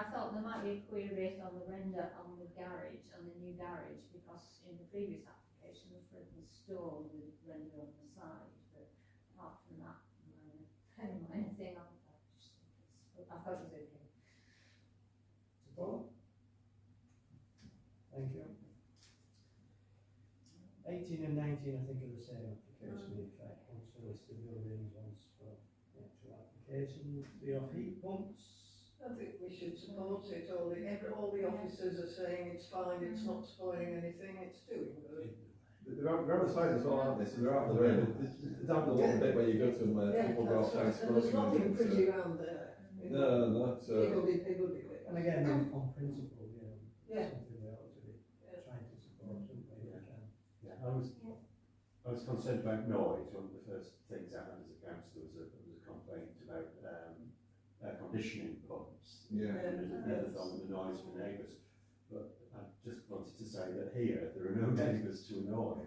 thought there might be a query rate on the render on the garage, on the new garage, because in the previous application was written stone with render on the side, but apart from that, minor thing, I thought it was okay. Support? Thank you. 18 and 19 I think are the same application in fact. Once for listed buildings, once for the actual application. The off-heat pumps. I think we should support it. All the officers are saying it's fine, it's not spoiling anything, it's doing good. They're on the side as well, aren't they? So they're out of the way. It's down the little bit where you go to them where people go outside And there's nothing pretty around there. No. People be quick. And again, on principle, you know, Yeah. something we ought to be trying to support, shouldn't we? Yeah, I was concerned about noise. One of the first things I had as a councillor was a complaint about air conditioning pumps. Yeah. And the other thing, the noise for neighbours. But I just wanted to say that here there are no neighbours to annoy.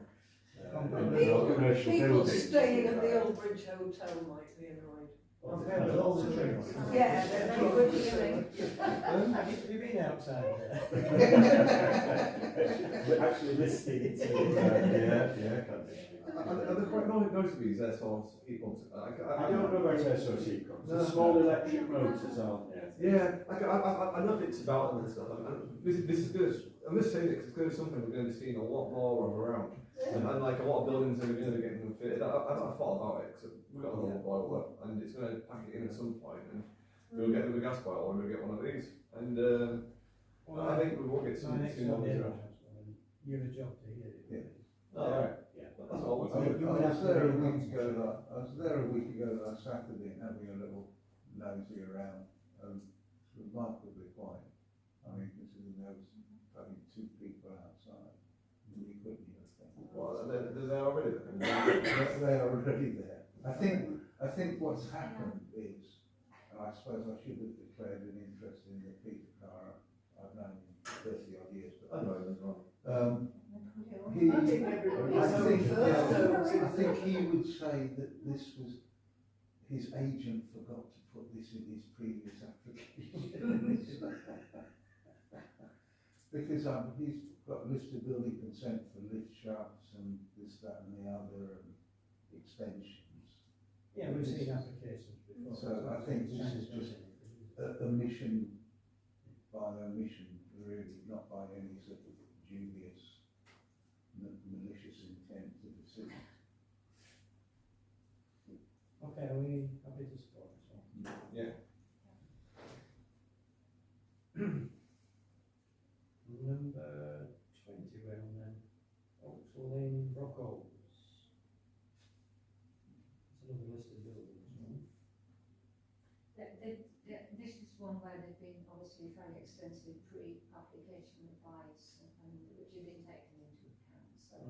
People staying at the Old Bridge Hotel might be annoyed. Compared with all the drinks. Yeah, they're very good hearing. Have you been outside there? We're actually listening to the air conditioning. Are they quite noisy these air source heat pumps? I don't know about air source heat pumps. The small electric motors aren't there. Yeah, I know bits about them and stuff. This is good. I'm just saying it because it's going to be something we're going to be seeing a lot more of around. And like a lot of buildings are going to be getting them fitted. I've thought about it because we've got a little boiler and it's going to pack it in at some point and we'll get the gas boiler and we'll get one of these. And I think we will get some more. You have a job to hear it. Yeah. Oh, right. Yeah. That's all. I was there a week ago last Saturday and having a little nosy around. Remarkably quiet. I mean, considering there was probably 2 people outside, you couldn't hear a thing. Well, they're already there. They are already there. I think what's happened is, and I suppose I should have declared an interest in the Peter Carr. I've known him 30 odd years, but I know him as well. I think he would say that this was his agent forgot to put this in his previous application. Because he's got listed building consent for lift shafts and this, that and the other and extensions. Yeah, we've seen applications before. So I think this is just a omission by omission, really, not by any sort of dubious, malicious intent to deceive. Okay, are we happy to support this one? Yeah. Number 20, we're on then. Oaks Lane, Brockholes. It's another list of buildings, right? This is one where they've been obviously very extensive pre-application advice and which have been taken into account. So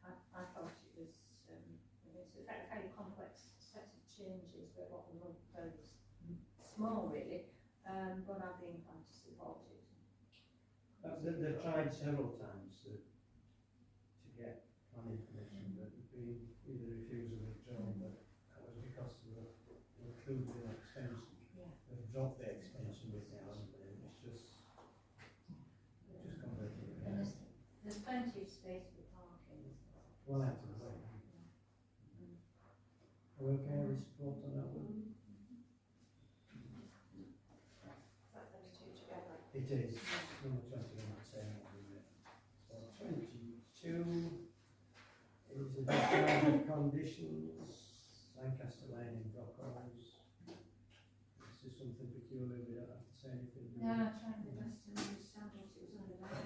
I thought it was it's a very complex set of changes, but what were very small really. But I've been inclined to support it. They've tried several times to get planning permission, but there's been either refused or withdrawn, but that was because they were included in extension. Yeah. They've dropped the extension with now, and it's just completely. And there's plenty of space for parking. Well out of the way. Are we okay with support on that one? It is. Number 21, same one, isn't it? So 22 is a discharge of conditions, Lancaster Lane in Brockholes. This is something peculiar, we don't have to say anything. No, I tried my best to understand what it was all about.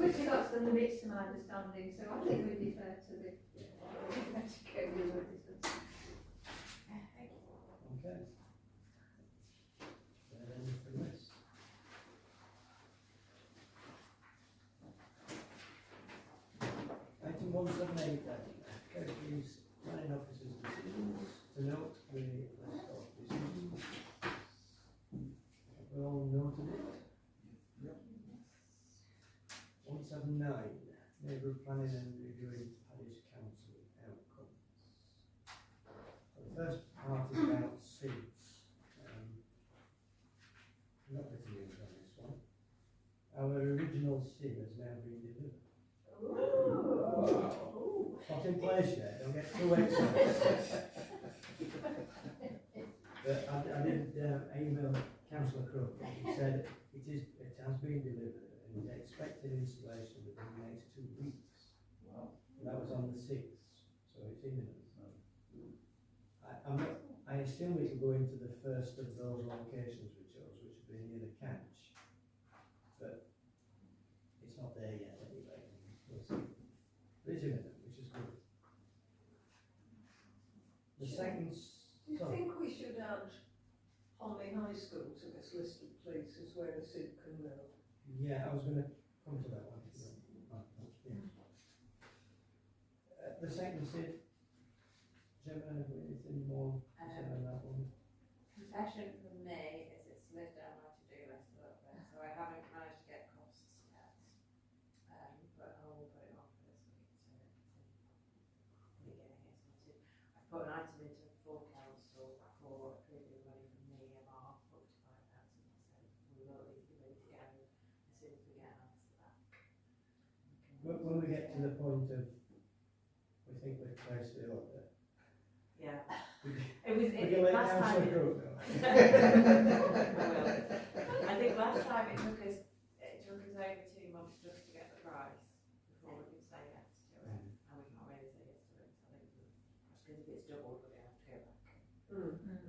Quickly got some limits to my understanding, so I think we defer to the Okay. Then for the rest. Item 178 then, Kerry's planning officer's decisions, to note the list of decisions. Have we all noted it? Yep. 179, neighbourhood planning and reviewing parish council outcomes. So the first part is about seats. Not better news on this one. Our original SID has now been delivered. Wow. Not in place yet, don't get too excited. But I did email Councillor Crook, he said it has been delivered and he's expecting installation within the next 2 weeks. Wow. And that was on the 6th, so it's imminent. I assume it will go into the first of those locations we chose, which would be near the catch. But it's not there yet anyway. We'll see. But it's imminent, which is good. The second. Do you think we should add Holly High School to this list of places where a SID can go? Yeah, I was going to come to that one. The second SID. Gemma, anything more to say on that one? Confession from me is it's lived down my to-do list a little bit, so I haven't managed to get costs yet. But I will put it on for this week to get it sorted. I've put an item into full council for approving money from the EMR up to 5,000, so we will be ready to go as soon as we get an answer back. When we get to the point of we think we've placed the order. Yeah. Last time. I think last time it took us over 2 doubled, we're going to have to go back and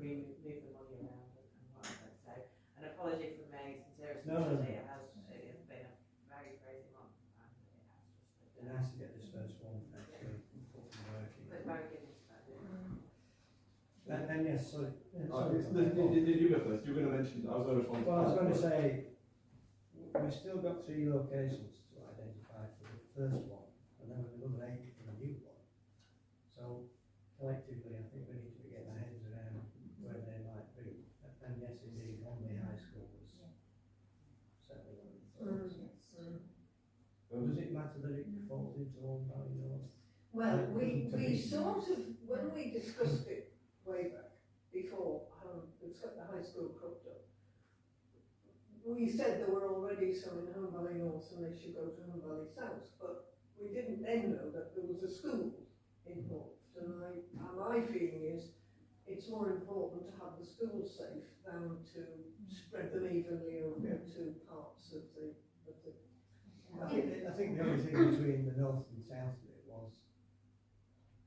move the money around and whatever. So, an apology from me, sincerely, it has been a very crazy month, and it has just It'd be nice to get this first one next week and put some work in. but very good into that. And yes, sorry. Did you go first? You were going to mention, I was going to respond. Well, I was going to say, we've still got 3 locations to identify for the first one, and then another 8 for the new one. So, collectively, I think we need to be getting our heads around where they might be. And yes, indeed, Honley High School was certainly one of the thoughts. Does it matter that it falls into Old Valley North? Well, we sort of, when we discussed it way back, before the high school cropped up, we said there were already some in Home Valley North and they should go to Home Valley South, but we didn't then know that there was a school in North. And my feeling is it's more important to have the schools safe than to spread them evenly over to parts of the I think the only thing between the north and south of it was,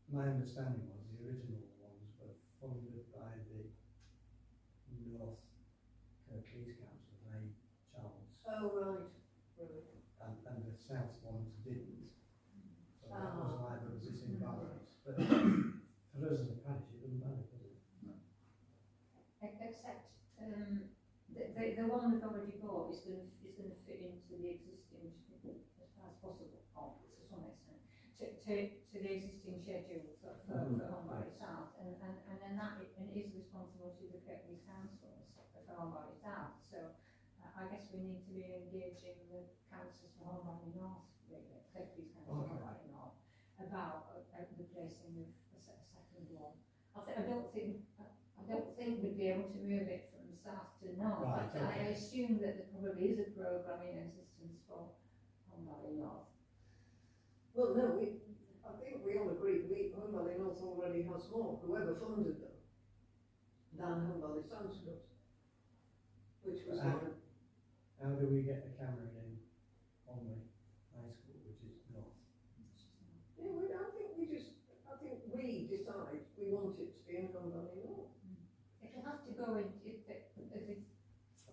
my understanding was the original ones were funded by the North Kirklees Council, Ray Charles. Oh, right. And the south ones didn't. So that was why there was this imbalance. But for us as a parish, it doesn't matter, does it? No. Except the one we've already bought is going to fit into the existing, as far as possible, to some extent, to the existing schedule for Home Valley South, and then that it is responsibility of the Kirklees councils for Home Valley South. So I guess we need to be engaging the councils for Home Valley North, really, Kirklees council for Home Valley North, about the placing of a second one. I don't think we'd be able to move it from south to north. Right, but I assume that there probably is a programme in existence for Home Valley North. Well, no, I think we all agree Home Valley North already has more, whoever funded them, than Home Valley South does. Which was how do we get the camera in Honley High School, which is north? Yeah, I think we decide we want it to be in Home Valley North. It'll have to go in,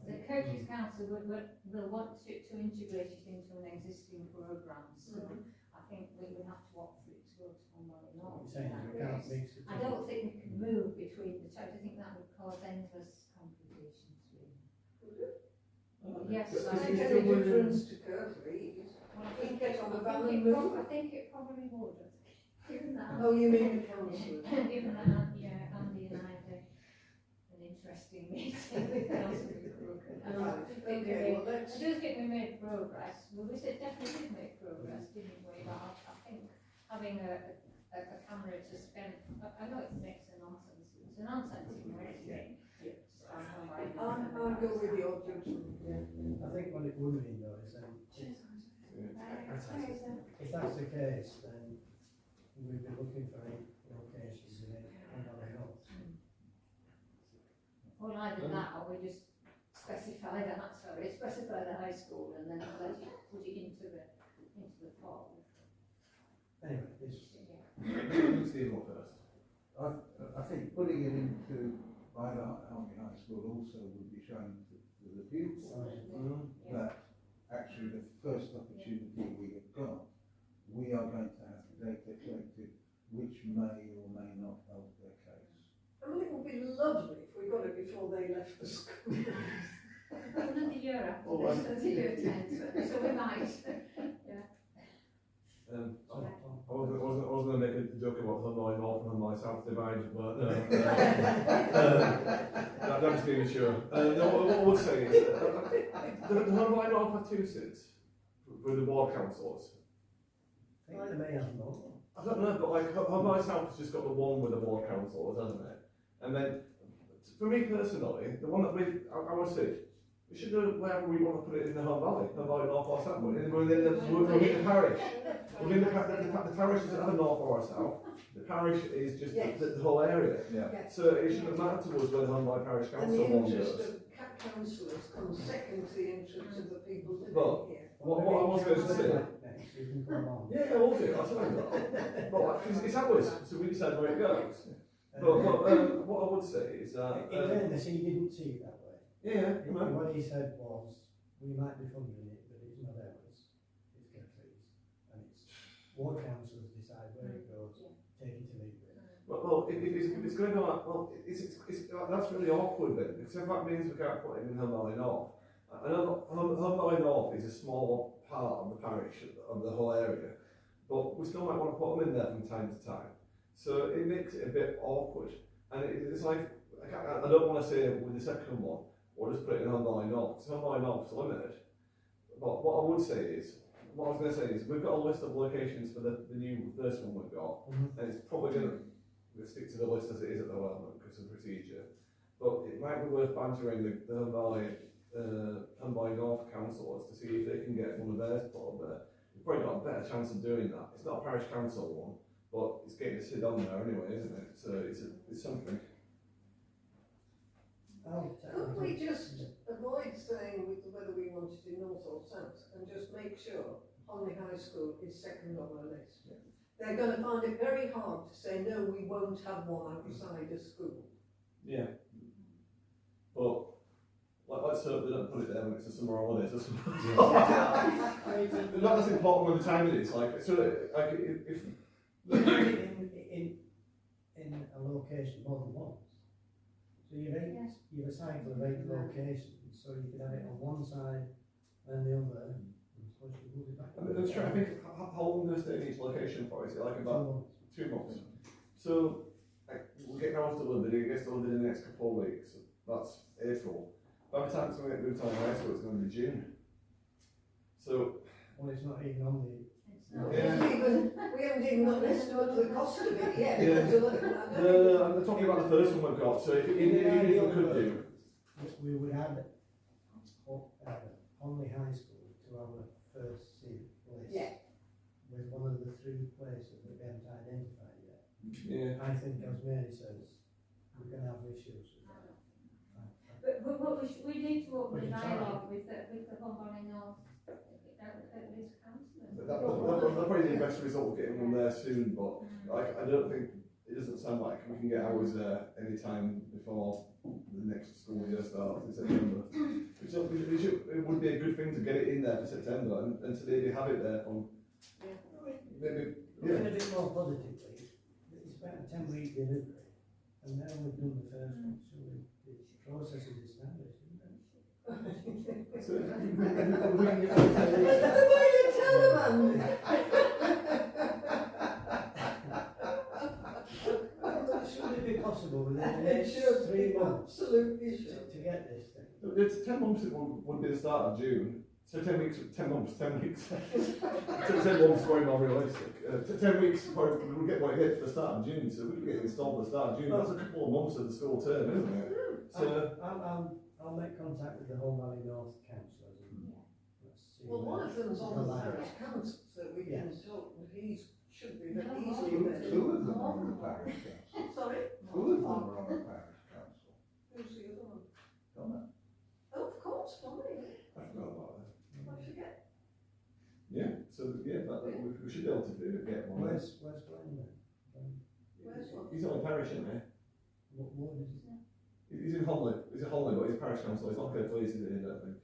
the Kirklees Council will want to integrate it into an existing programme, so I think we would have to opt for it to go to Home Valley North. I don't think we can move between the two. I think that would cause endless complications, really. Yes, I think any difference to Kirklees. Well, I think it probably would. Given that. Oh, you mean the council? Given that, Andy and I had an interesting meeting with Councillor Crook. I do think we made progress. Well, we definitely did make progress, didn't we? But I think having a camera to spend, I know it makes a nonsense. It's a nonsense in anything. I'll go with your judgment. I think what it would mean though is then, if that's the case, then we'd be looking for 8 locations in Home Valley North. Or either that, or we just specify the high school and then let it put it into the pot. Anyway, Steve will first. I think putting it into by the Honley High School also would be shown to the pupils that actually the first opportunity we have got, we are going to have data collected which may or may not help their case. I mean, it would be lovely if we got it before they left the school. Another year after this, that's year 10, so we might. I was going to make a joke about Home North and Home South divide, but that just being sure. No, what I would say is the Home North have 2 seats for the ward councils. I think they may have more. I don't know, but like Home South has just got the one with the ward councils, hasn't it? And then, for me personally, the one that I would say, we should do wherever we want to put it in the Home Valley North or South, within the parish. Within the parish doesn't have a north or a south. The parish is just the whole area. Yes. So it shouldn't matter to us where the Home Valley Parish Council one goes. And the goes. interest of councillors comes second to the interest of the people living here. What I was going to say. You can come along. Yeah, we'll do. I'll tell you that. But like, it's ours, so we decide where it goes. What I would say is that... in fairness, he didn't see it that way. Yeah, What he said was, we might be funding it, but it's not ours, it's Gertrude's. And it's ward councils decide where it goes, take it to leave it. Well, if it's going to go out, well, that's really awkward then, because if that means we can't put it in Home Valley North. I know Home Valley North is a small part of the parish, of the whole area, but we still might want to put them in there from time to time. So it makes it a bit awkward, and it's like, I don't want to say with the second one, we'll just put it in Home Valley North, because Home Valley North is limited. But what I would say is, what I was going to say is, we've got a list of locations for the new first one we've got, and it's probably going to stick to the list as it is at the moment because of procedure. But it might be worth bantering the Home Valley North councillors to see if they can get one of theirs put up there. You've probably got a better chance of doing that. It's not a parish council one, but it's getting to sit on there anyway, isn't it? So it's something. Could we just avoid saying whether we want it in north or south and just make sure Honley High School is second on our list? Yeah. They're going to find it very hard to say, no, we won't have one outside a school. Yeah. But let's hope they don't put it there when it's a summer holidays or something. Not as important when the time it is. Like, so, like if in a location more than once. So you've a cycle of 8 locations, so you could have it on one side and the other. I mean, that's true. I think how long do they stay in each location for? Is it like about 2 months? So we'll get ours delivered. It gets delivered in the next couple of weeks. That's April. By the time it's going to get moved on high school, it's going to be June. So well, it's not even on the. We haven't even got an estimate for the cost of it yet. No, I'm talking about the first one we've got. So if we could do, we would add Honley High School to our first list. Yeah. With one of the 3 places that we haven't identified yet. Yeah. I think, as Mary says, we're going to have issues with that. But we need to open a dialogue with the Home Valley North, at least councillors. That'll probably be the best result of getting one there soon, but I don't think, it doesn't sound like we can get ours there any time before the next school year starts in September. It would be a good thing to get it in there for September and to maybe have it there from maybe. Looking a bit more positively, it's about a 10-week delivery, and now we've done the first one, so the process is established, isn't it? Should it be possible within the next 3 months to get this thing? It's 10 months would be the start of June. So 10 weeks, 10 months, 10 weeks. 10 months going more realistic. 10 weeks, we'll get what it hits for the start of June, so we'll get it installed for the start of June. That's a couple of months of the school term, isn't it? So I'll make contact with the Home Valley North councillors. Let's see. Well, one of them's on the parish council, so we can talk, he should be very easily there. 2 of them are on the parish council. Sorry? 2 of them are on the parish council. Who's the other one? Donna. Oh, of course, Tommy. I forgot about that. I forget. Yeah, so yeah, we should be able to do it, get one. Where's Glenn then? Where's one? He's on the parish, isn't he? What ward is it? He's in Honley. He's at Honley, but he's parish council. He's not very pleased with it, I don't think.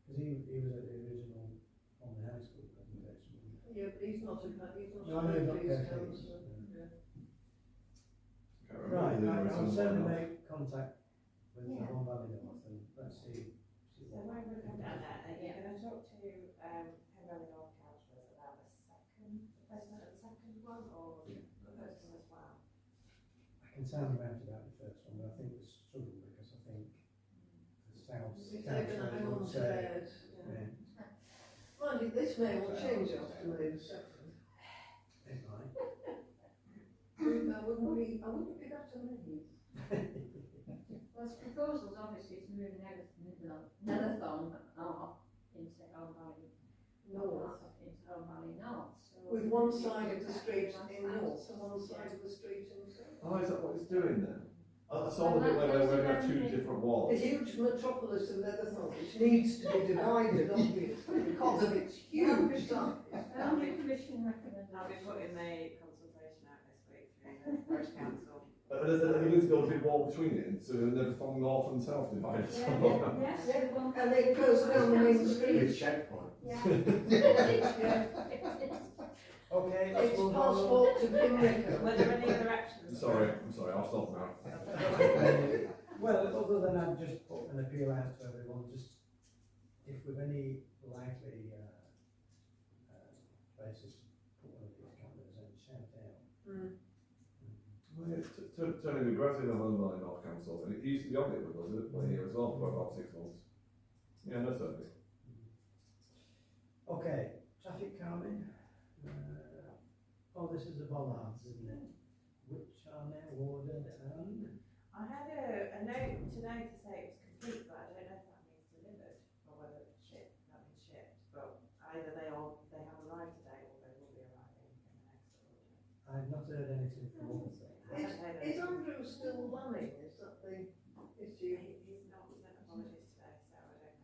Because he was at the original Honley High School presentation. Yeah, but he's not a No, he's not police care. councillor. Yeah. Right, I'll certainly make contact with the Home Valley North and let's see. So when we're going to talk to Home Valley North councillors about the placement of the second one, or the first one as well? I can sound them out about the first one, but I think it's struggle because I think the South They're going to hang on to say, theirs. Mind you, this may all change after May the 2nd. it might. I wouldn't be that amazed. Well, his proposal is obviously to move Netherthorne into Home Valley North. So With one side of the street in north and one side of the street in south. Oh, is that what it's doing then? I saw the bit where we have 2 different walls. The huge metropolis of Netherthorne, which needs to be divided, obviously, because of its huge size. Boundary Commission recommendation. I'll be putting the consultation out this week through the parish council. they're going to build a big wall between it, so they're never from north and south divided. And it goes down the main street. With checkpoint. Okay, let's It's move on. passport to Pimlico. Were there any other actions? I'm sorry, I'll stop now. Well, other than I've just put an appeal out to everyone, just if with any likely places to put one of these cameras and shout out. Well, yeah, Tony, we graduated the home line North Council, and it used to be on it with us, here as well for about 6 months. Yeah, no, certainly. Okay, traffic calming. Oh, this is the bollards, isn't it? Which are now ordered and... I had a note today to say it was complete, but I don't know if that means delivered or whether it's shipped. That means shipped, but either they have arrived today or they will be arriving in the next order. I've not heard anything from them. Is Andrew still lying? Is that the issue? He's not sent apologies today, so I don't know.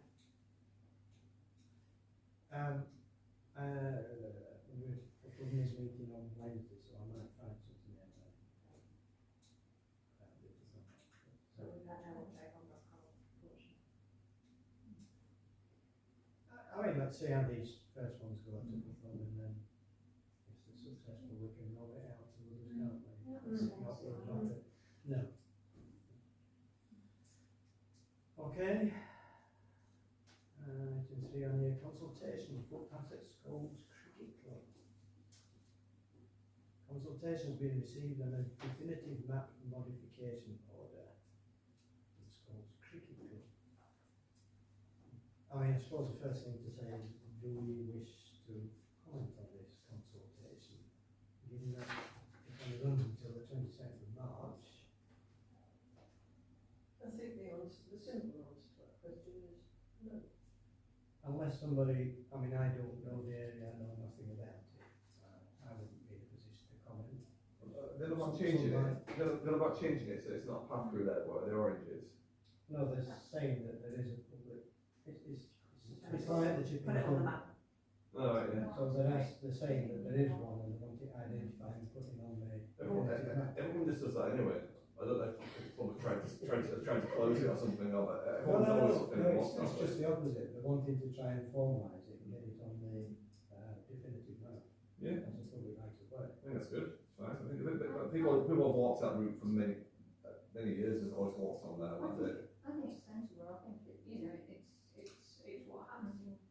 We're putting this meeting on Wednesday, so I might find something out there. So we've had no update on the call portion. I mean, let's see how these first ones go to perform, and then if they're successful, we can roll it out to others, can't we? No. Okay. Item 3 on the consultation, footpath at schools cricket club. Consultation has been received on a definitive map modification order for the schools cricket club. I mean, I suppose the first thing to say is, do we wish to comment on this consultation, given that it only runs until the 22nd of March? I think the simple answer to that question is no. Unless somebody, I mean, I don't know the area, I know nothing about it. I wouldn't be in a position to comment. They're about changing it. They're about changing it, so it's not path through there, but they're oranges. No, they're saying that there is a public, it's like the chipping. Put it on the map. Oh, right, yeah. So they're saying that there is one and they want it identified and put it on the. Everyone just does that anyway. I don't know if people are trying to close it or something. No, it's just the opposite. They're wanting to try and formalise it and get it on the definitive map. Yeah. As a public right of way. I think that's good. It's fine. I think people have walked that route for many years and always walked on there. I think it's sensible. I think it, it's what happens in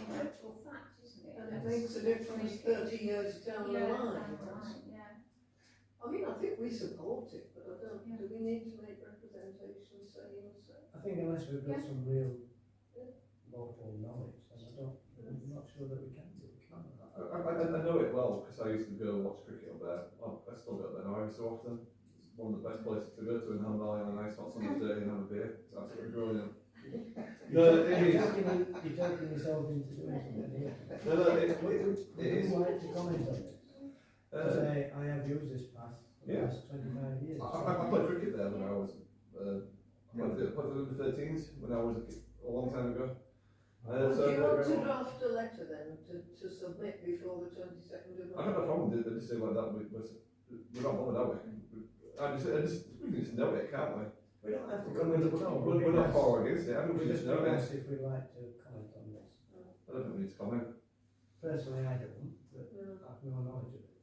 actual fact, isn't it? And it makes a difference 30 years down the line. I mean, I think we support it, but I don't. Do we need to make representation saying so? I think unless we've got some real local knowledge, then I'm not sure that we can do it. I know it well because I used to go watch cricket up there. Well, I still go up there now every so often. It's one of the best places to go to in Ham Valley on a nice hot summer's day and have a beer. It's absolutely brilliant. No, it is. You're talking yourself into doing something here. No, it is. Would you like to comment on this? I have used this path for the last 25 years. I played cricket there when I was, I played for the 13s when I was a long time ago. Do you want to draft a letter then to submit before the 22nd of March? I don't have a problem with it, just say like that, we're not bothered, are we? We can just know it, can't we? We don't have to We're not for or against it, haven't we? Just know it. If we'd like to comment on this. I don't think we need to comment. Personally, I don't, but I've no knowledge of it.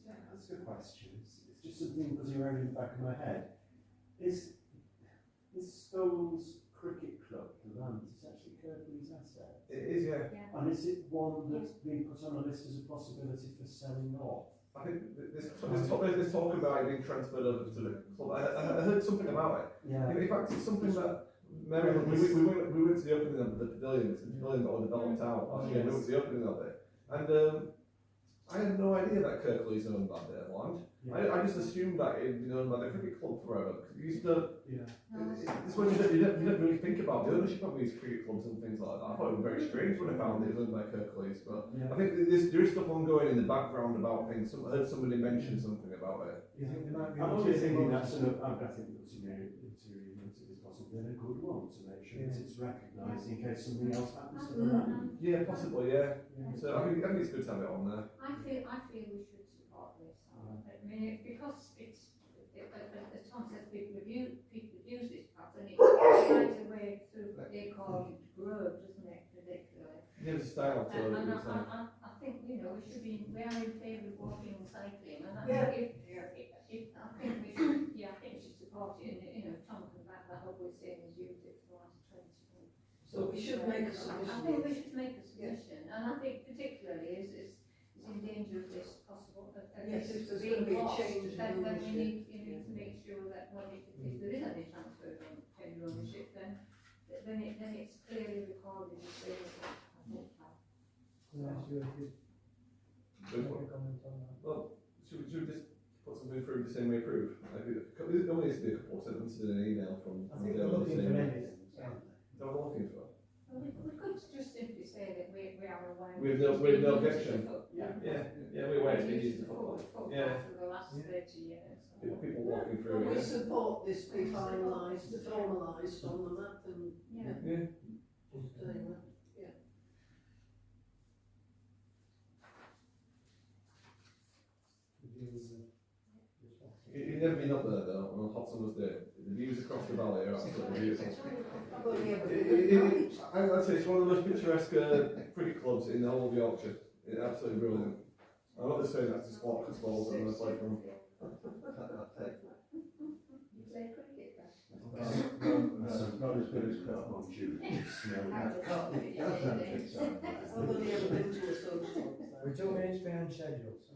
That's a good question. It's just something buzzing around in the back of my head. Is Stones Cricket Club, the land, it's actually Kirklees asset? It is, yeah. And is it one that's been put on a list as a possibility for selling off? I think there's talk about it being transferred over to the club. I heard something about it. Yeah. In fact, it's something that Mary, we went to the opening of the pavilion. It's the pavilion that all developed out. Oh, We went to the opening of it, and I had no idea that Kirklees owned that bit of land. Yeah. I just assumed that it had been owned by the cricket club forever. Because you used to. Yeah. It's when you don't really think about the ownership of these cricket clubs and things like that. I thought it was very strange when I found it was owned by Kirklees, but I think there is stuff ongoing in the background about things. I heard somebody mention something about it. You think there might be? I'm only thinking that's I think that's an interior motive is possibly a good one to make sure that it's recognised in case something else happens to the land. Yeah, possibly, yeah. So I think it's good to have it on there. I feel we should support this. I mean, because it's, as Tom says, people abuse this pattern, it finds a way through Acorn Grove, doesn't it, particularly? It gives a style to it. I think, you know, we are in favour of walking and cycling, and I think I think we should support it, and, you know, Tom can back that up with saying he's used it for the last 20 years. So we should make a submission. I think we should make a submission, and I think particularly is in danger of this possible. Yes, if there's going to be a change in then ownership. you need to make sure that if there is any transfer of change of ownership, then it's clearly recorded as being Can I ask you if you make a comment on that? Well, should we just put something through the same way approve? There only needs to be a couple of sentences in an email from. I think they're looking for evidence, aren't they? They're looking for. Well, we could just simply say that we are aware. With no objection. Yeah, we're aware it's been used for the last 30 years. People walking through Well, we it. support this be finalised, formalised on the map and Yeah. You've never been up there though, on a hot summer's day. The views across the valley are absolutely beautiful. I'd say it's one of the most picturesque cricket clubs in the whole of Yorkshire. It's absolutely brilliant. I'm not just saying that to sport because balls I'm going to play from. You play cricket then? Not as good as Carl. On June, snow. I've only ever been to a social. We're 2 minutes behind schedule, so.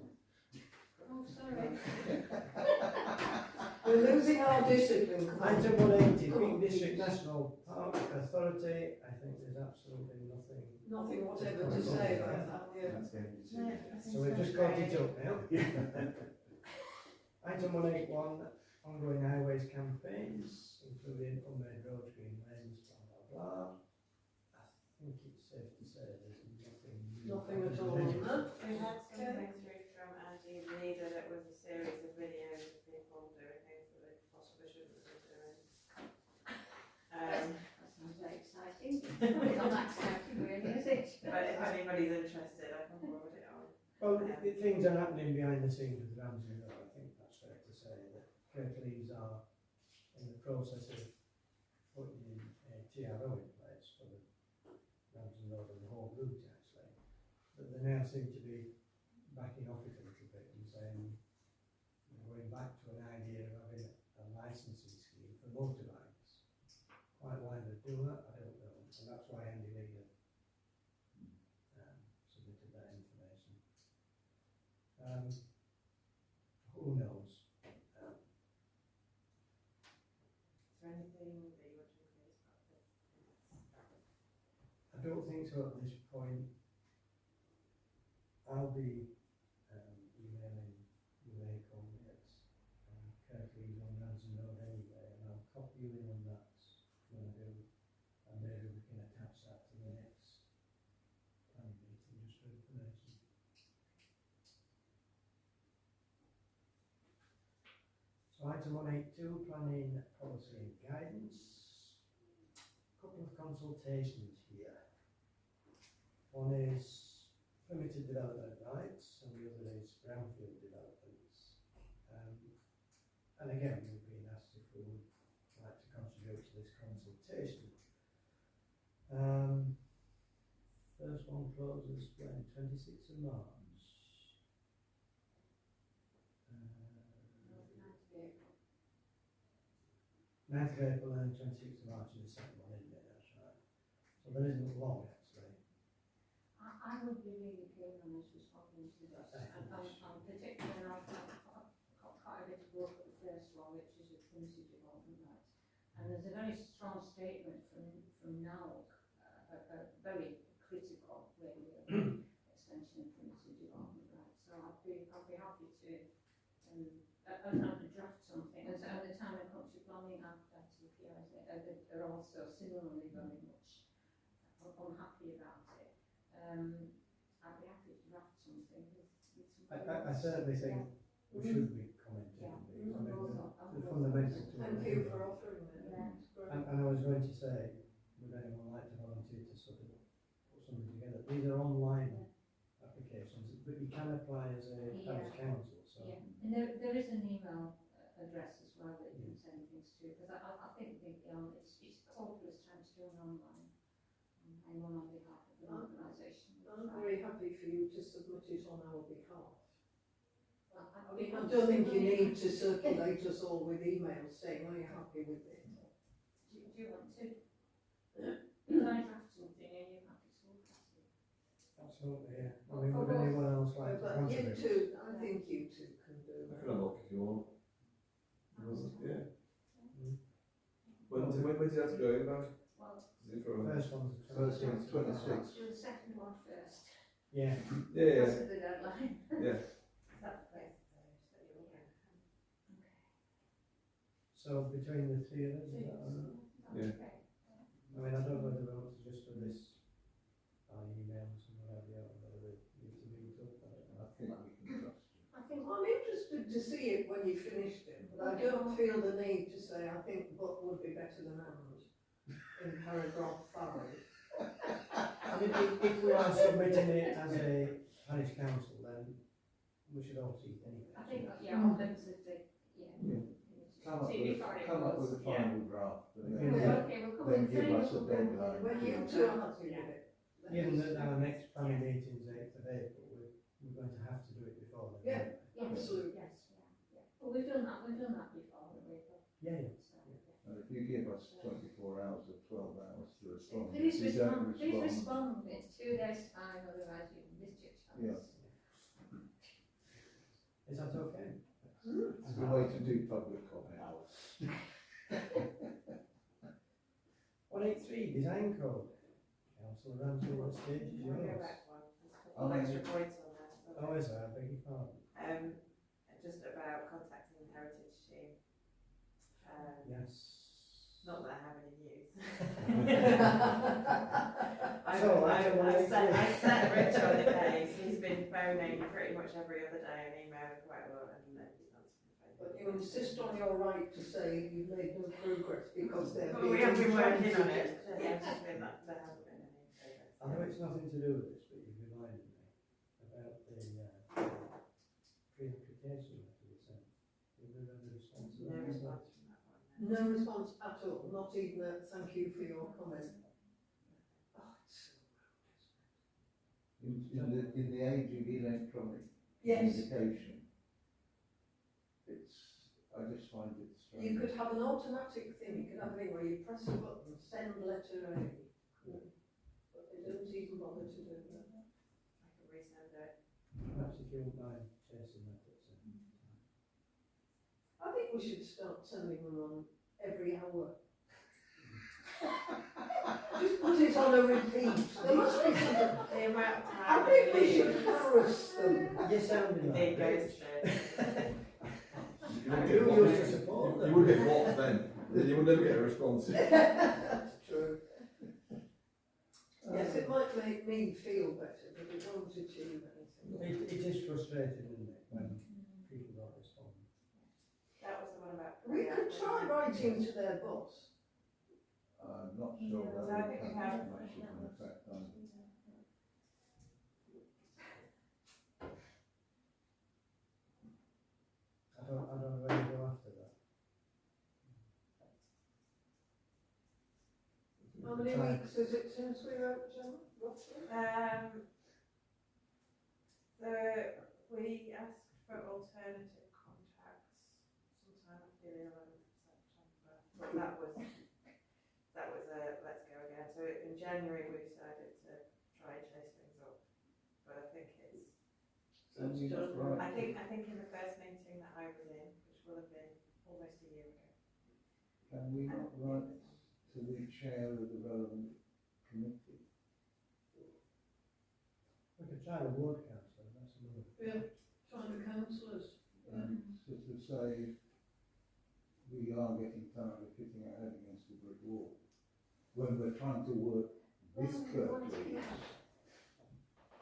Oh, sorry. We're losing our discipline. Item 180, Peak District National Park Authority, I think there's absolutely Nothing whatever to say about that, So we've just got it up now. Item 181, ongoing highways campaigns, including unmade roads, green lanes, blah blah blah. I think it's safe to say there's nothing new. Nothing at all on that. We had something through from Andy Lee that it was a series of videos of people doing things that they possibly shouldn't have been doing. That sounds very exciting. It's not that exciting really, is it? But if anybody's interested, I can forward it on. Well, things are happening behind the scenes with Ramsey Road. I think that's fair to say that Kirklees are in the process of putting a TRO in place for the Ramsey Road and the whole route actually. But they now seem to be backing off it a little bit and saying we're going back to an idea of having a licensing scheme for motorbikes. Quite why they do that, I don't know. And that's why Andy Lee submitted that information. Who knows? Is there anything that you want to include about this? I don't think so at this point. I'll be emailing Acorn at Kirklees on Ransom Road anyway, and I'll copy you in on that when I do, and maybe we can attach that to the next planning meeting just for information. So item 182, planning policy and guidance. Couple of consultations here. One is permitted development rights, and the other is brownfield developments. And again, we've been asked if we would like to contribute to this consultation. First one closes when 26th of March. 9th of April and 26th of March is the second one, isn't it? That's right. So there isn't long actually. I would be really keen on this responding to this, and particularly I've got quite a bit of work at the first one, which is a community development rights. And there's a very strong statement from NALC, a very critical really extension of community development rights. So I'd be happy to draft something. And so at the time of country planning, HVPC are also similarly very much unhappy about it. I'd be happy to draft something with I certainly think we should be commenting on these. I mean, the fundamental to Thank you for offering that. And I was going to say, would anyone like to volunteer to sort of put something together? These are online applications, but you can apply as a parish council. So and there is an email address as well that you can send things to, because I think it's hopeless trying to do an online one on behalf of an organisation. I'm very happy for you to submit it on our behalf. I mean, I don't think you need to circulate us all with emails saying, are you happy with it? Do you want to? If I draft something and you're happy to look at it. Absolutely, yeah. I mean, would anyone else like to But you contribute? two, I think you two can do I it. can have a look if you want. Yeah. Mm. When did you have to go in, Barry? Well, Is it for a... First one's the First 26th. one's 26th. let's do the second one first. Yeah. Yeah. That's the deadline. Yeah. That's the place that you're looking at. So between the three of us, is that all right? Yeah. I mean, I don't know whether we want to just do this by email or something like that, or whether we need to meet up. I think we can trust you. I think I'm interested to see it when you finished it, but I don't feel the need to say I think but would be better than and in paragraph 5. I mean, if we are submitting it as a parish council, then we should all see it anyway. I think on terms of the Come See, before it up with a goes, final draft and Yeah. then, Okay, we'll come then in give three. us a deadline. When you two are happy with it. let Given us that know. our next planning meeting's 8th of April, we're going to have to do it before then. Yeah. aren't we? Absolutely. Yes, yeah. But we've done that before, haven't we? Yeah, yeah. So, And if you give us 24 hours or 12 hours to respond, Please if you don't respond in 2 days' time, otherwise you can miss your chance. Yeah. Is that okay? it's the way to do public comment. 183, design code. Councillor Ramsey, what stage is We'll go yours? back one. There's a I couple mean- extra points on there. So Oh, is there? I beg your pardon. just about contacting the heritage team. Yes. Not that I have any news. I set Rich on the case. He's been phoning pretty much every other day and emailing quite a lot, and nobody's answering the phone. But you insist on your right to say you've made no progress because they're Well, we have been working on it. There hasn't been any progress. I know it's nothing to do with this, but you've reminded me about the pre-application letter we sent. Do you remember the response? to No that? response from that one. No response at all, not even a thank you for your comment. Oh, it's so In the age of electronic Yes. communication, I just find it strange. You could have an automatic thing, you could have a thing where you press a button, send letter A. But they don't even bother to do that. I can resend it. Perhaps if you wouldn't mind chasing that up soon. I think we should start sending them on every hour. Just put it on a repeat. There must be something. The amount of I time think that we should harass them. You're sounding it like goes Rich. You I wouldn't do get blocked. used to support them. You would get blocked then. Then you would never get a response. That's true. Yes, it might make me feel better, but it won't achieve anything. It is frustrating, isn't it, when people don't respond. That was the one about. We could try writing to their boss. I'm not sure So I that think would we have have- much of an effect on. I don't know where to go after that. How many weeks is it since we wrote, Gemma? Roughly? We asked for alternative contacts sometime after the 11th of September, but that was let's go again. So in January we decided to try and chase things up, but I think it's. Can we not write, I think in the first meeting that I was in, which will have been almost a year ago. can we not write to the chair of the relevant committee? We could try the ward councillor, that's another. Yeah, try the councillors. And to say, we are getting tired of hitting our head against the brick wall. When we're trying to work this curve,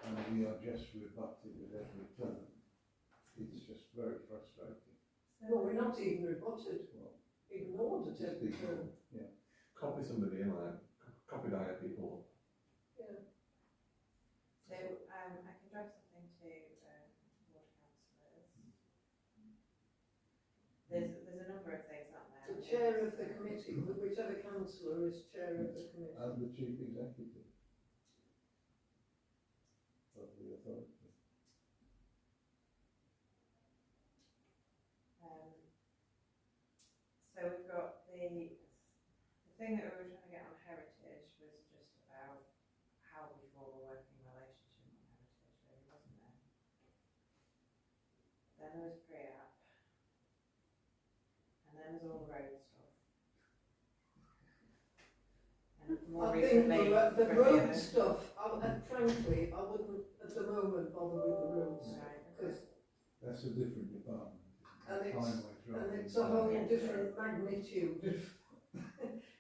and we are just rebutted at every turn. It's just very frustrating. Well, we're not even rebutted, Well, ignored at just every the, turn. yeah. Copy somebody in like copy diet people. Yeah. So I can draft something to ward councillors. there's a number of things, aren't there? The chair of the committee, whichever councillor is chair of the committee. And the chief executive of the authority. So we've got the thing that we were trying to get on heritage was just about how we form a working relationship on heritage, really, wasn't there? Then there was pre-app, and then there's all the road stuff. And more I think recently, the road stuff, frankly, I wouldn't at the moment bother with the roads. Right, Because That's a different department. and it's a whole different magnitude.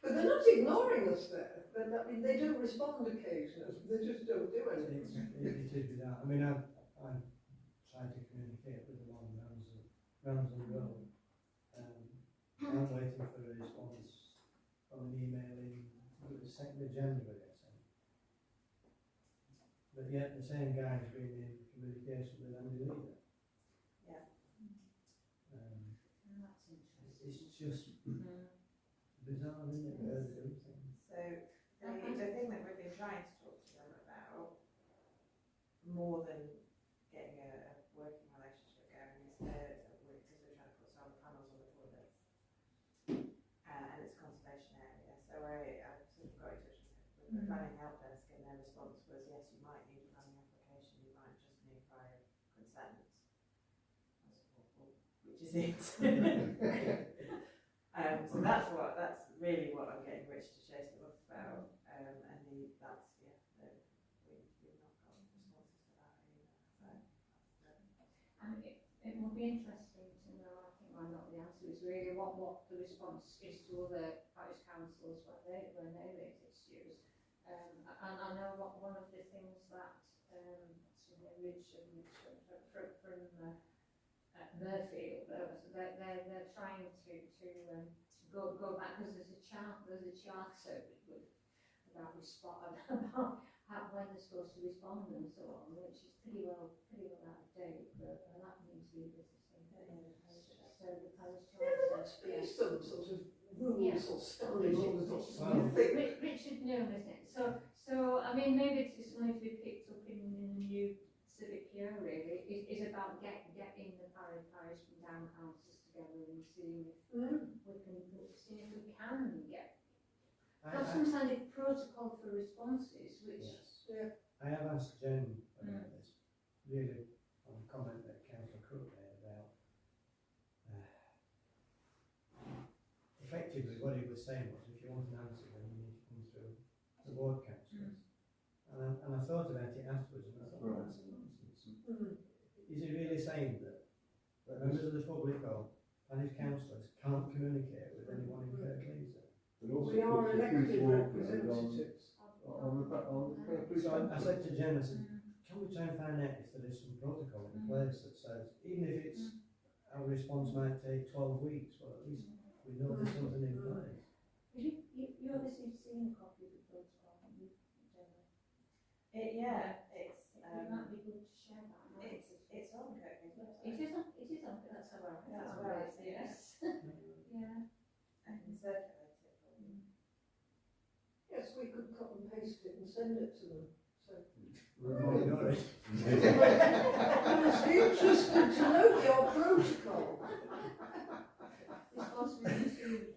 But they're not ignoring us there. I mean, they do respond occasionally. They just don't do anything. It is without. I mean, I've tried to communicate with them on Ramsden Road. I'm waiting for a response from an email in the 2nd of January, I think. But yet the same guy's been in communication with Andy Leader. Yeah. That's interesting. It's just bizarre, isn't it? Where they do things. So the thing that we've been trying to talk to them about, more than getting a working relationship going, is because we're trying to put solar panels on the toilets, and it's a conservation area. So I sort of got in touch with the planning help desk, and their response was, yes, you might need a planning application, you might just need prior consent. I was like, well, which is it? So that's really what I'm getting Rich to chase them up about, and we've not got responses for that either. And it would be interesting to know, I think I know the answer is really what the response is to other parish councils when they raise issues. And I know what one of the things that Rich and from Murfield, they're trying to go back, because there's a charter about about when they're supposed to respond and so on, which is pretty well out of date, but that needs to be revisited. So the parish charter. There must be some sort of rules or standards or something. Richard known, isn't it? So I mean, maybe it's something to be picked up in the new civic year. Really, is about getting the parish from down houses together and seeing if we can get. Because sometimes it's protocol for responses, which. Yes. I have asked Jen about this, really, on a comment that Councillor Cook made about effectively what he was saying was, if you want an answer, then you need to come through the ward councillors. And I thought about it afterwards, and I thought, well, that's nonsense. Is he really saying that members of the public or parish councillors can't communicate with anyone in Kirklees? We are elected representatives. So I said to Jen, I said, can we try and find out if there is some protocol in place that says, even if it's our response might take 12 weeks, well, at least we know there's something in place. You obviously have seen a copy of the protocol, haven't you, Gemma? Yeah, it's. It might be good to share that. It's on Kirklees website. It is on. That's how I. That's where it's yes. Yeah. I can circulate it for you. Yes, we could cut and paste it and send it to them. So. We're not it. I must be interested to know your protocol. It's supposed to be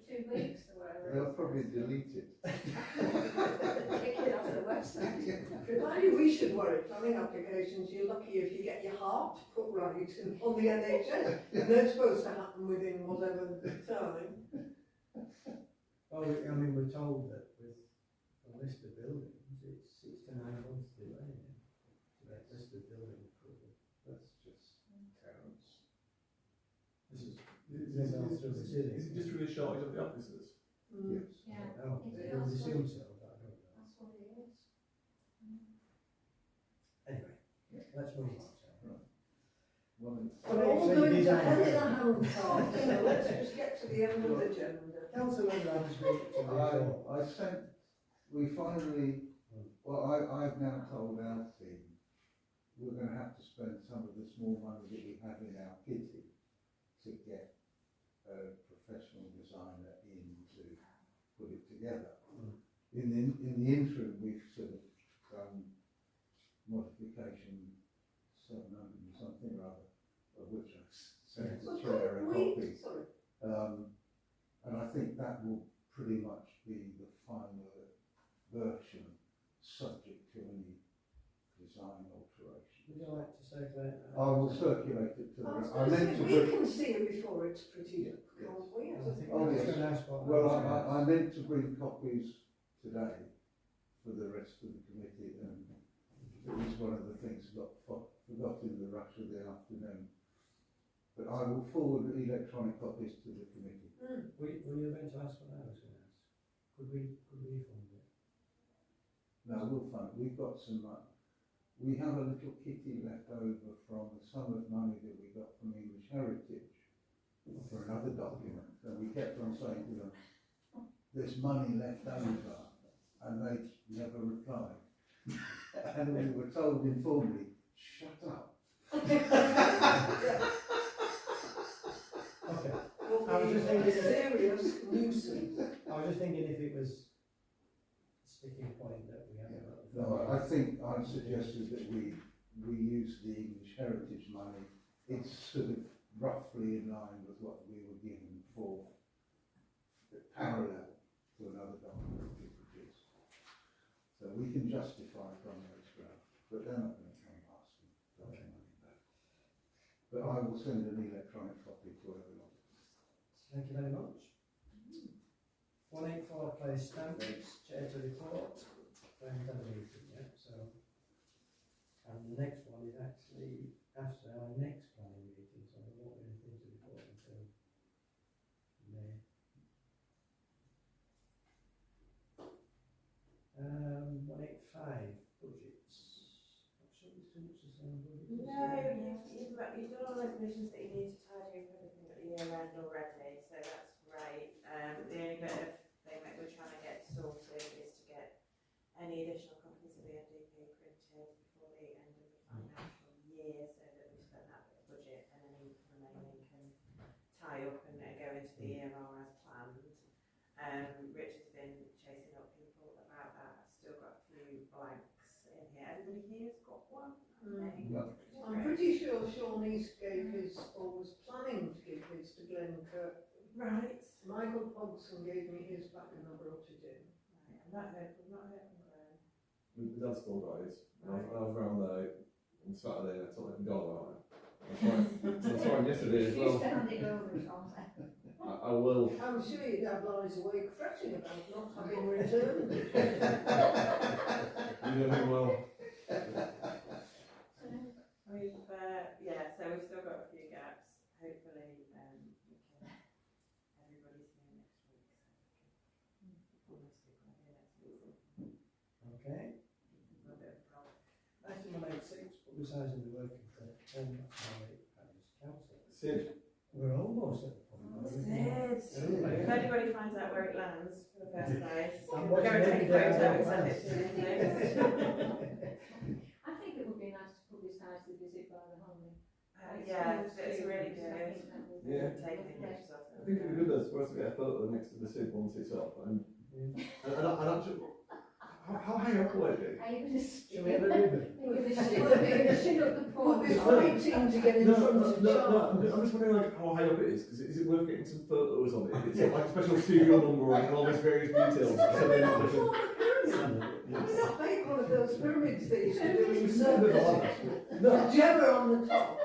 2 weeks or whatever. They'll probably delete it. Take it off the website. Provided we should worry, planning applications, you're lucky if you get your heart put right on the NHS. And they're supposed to happen within whatever time. Well, I mean, we're told that with a list of buildings, it's 6 to 9 months delay to get listed building approval. That's just terrible. Is it just really a shortage of the officers? Yes. Yeah. I would assume so, but I don't know. That's what it is. Anyway, let's move on. We're all going to hell in a handcart. Let's just get to the end of the agenda. Councillor Ramsden, I sent, we finally, well, I've now told our team we're going to have to spend some of the small money that we have in our kitty to get together. In the interim, we've sort of done modification 700 and something or other, of which I sent to Claire a copy. And I think that will pretty much be the final version, subject to any design alteration. Would you like to circulate that? I will circulate it to the. We can see it before it's produced, can't we? Oh yes. Well, I meant to bring copies today for the rest of the committee, and it was one of the things that got forgot in the rush of the afternoon. But I will forward electronic copies to the committee. Were you going to ask what I was going to ask? Could we fund it? No, we'll fund it. We've got some. We have a little kitty left over from the sum of money that we got from English Heritage for another document, and we kept on saying to them, "There's money left over," and they never replied. And we were told informally, "Shut up." Okay. I was just thinking, serious nuisance. I was just thinking if it was a sticking point that we haven't got. No, I think I've suggested that we use the English Heritage money. It's sort of roughly in line with what we were given for parallel to another document we produced. So we can justify it on those grounds, but they're not going to come asking for their money back. But I will send an electronic copy to everyone. Thank you very much. 184 place standards, chair to report. We haven't had a meeting yet, so. And the next one is actually after our next planning meeting, so there won't be anything to report until May. 185 budgets. Not sure there's too much to say on budgets. No, you've done all those missions that you need to tidy up everything at the year end already, so that's great. The only bit of thing that we're trying to get sorted is to get any additional copies of the NDP printed before the end of the financial year, so that we've spent that bit of budget and any remaining can tie up and go into the EMR as planned. Rich has been chasing up people about that. I've still got a few blanks in here. Everybody here's got one, I think. I'm pretty sure Sean East gave his, or was planning to give his to Glenn Kirk. Right. Michael Pogson gave me his back and I brought it in. Right. I've not heard from Glenn. The dad still guys. I was around there on Saturday and I told him to go about it. I saw him yesterday as well. I will. I'm sure your dad lies awake fretting about not having returned it. You know him well. So we've still got a few gaps. Hopefully, we can. Everybody's here next week, so we can almost be here next week. Okay. Item 186, publicising the working for Parish Council. Sid. We're almost at the point. If anybody finds out where it lands for the first place, I'm we're going to take a photo and send it to you. I think it would be nice to publicise the visit by the Homely. Yeah, it's really good. Yeah. Taking pictures of I think it would be good for us to get a photo next to the Sid once it's up. And actually, how high up will it be? Are you going to Should we have a ribbon? shoot up the port? We're fighting to get in front of I'm just wondering like how high up it is, because is it worth getting some photos of it? It's like a special serial number and all these various details. Why not make one of those pyramids they used to do in circuses? No. The gemmer on the top.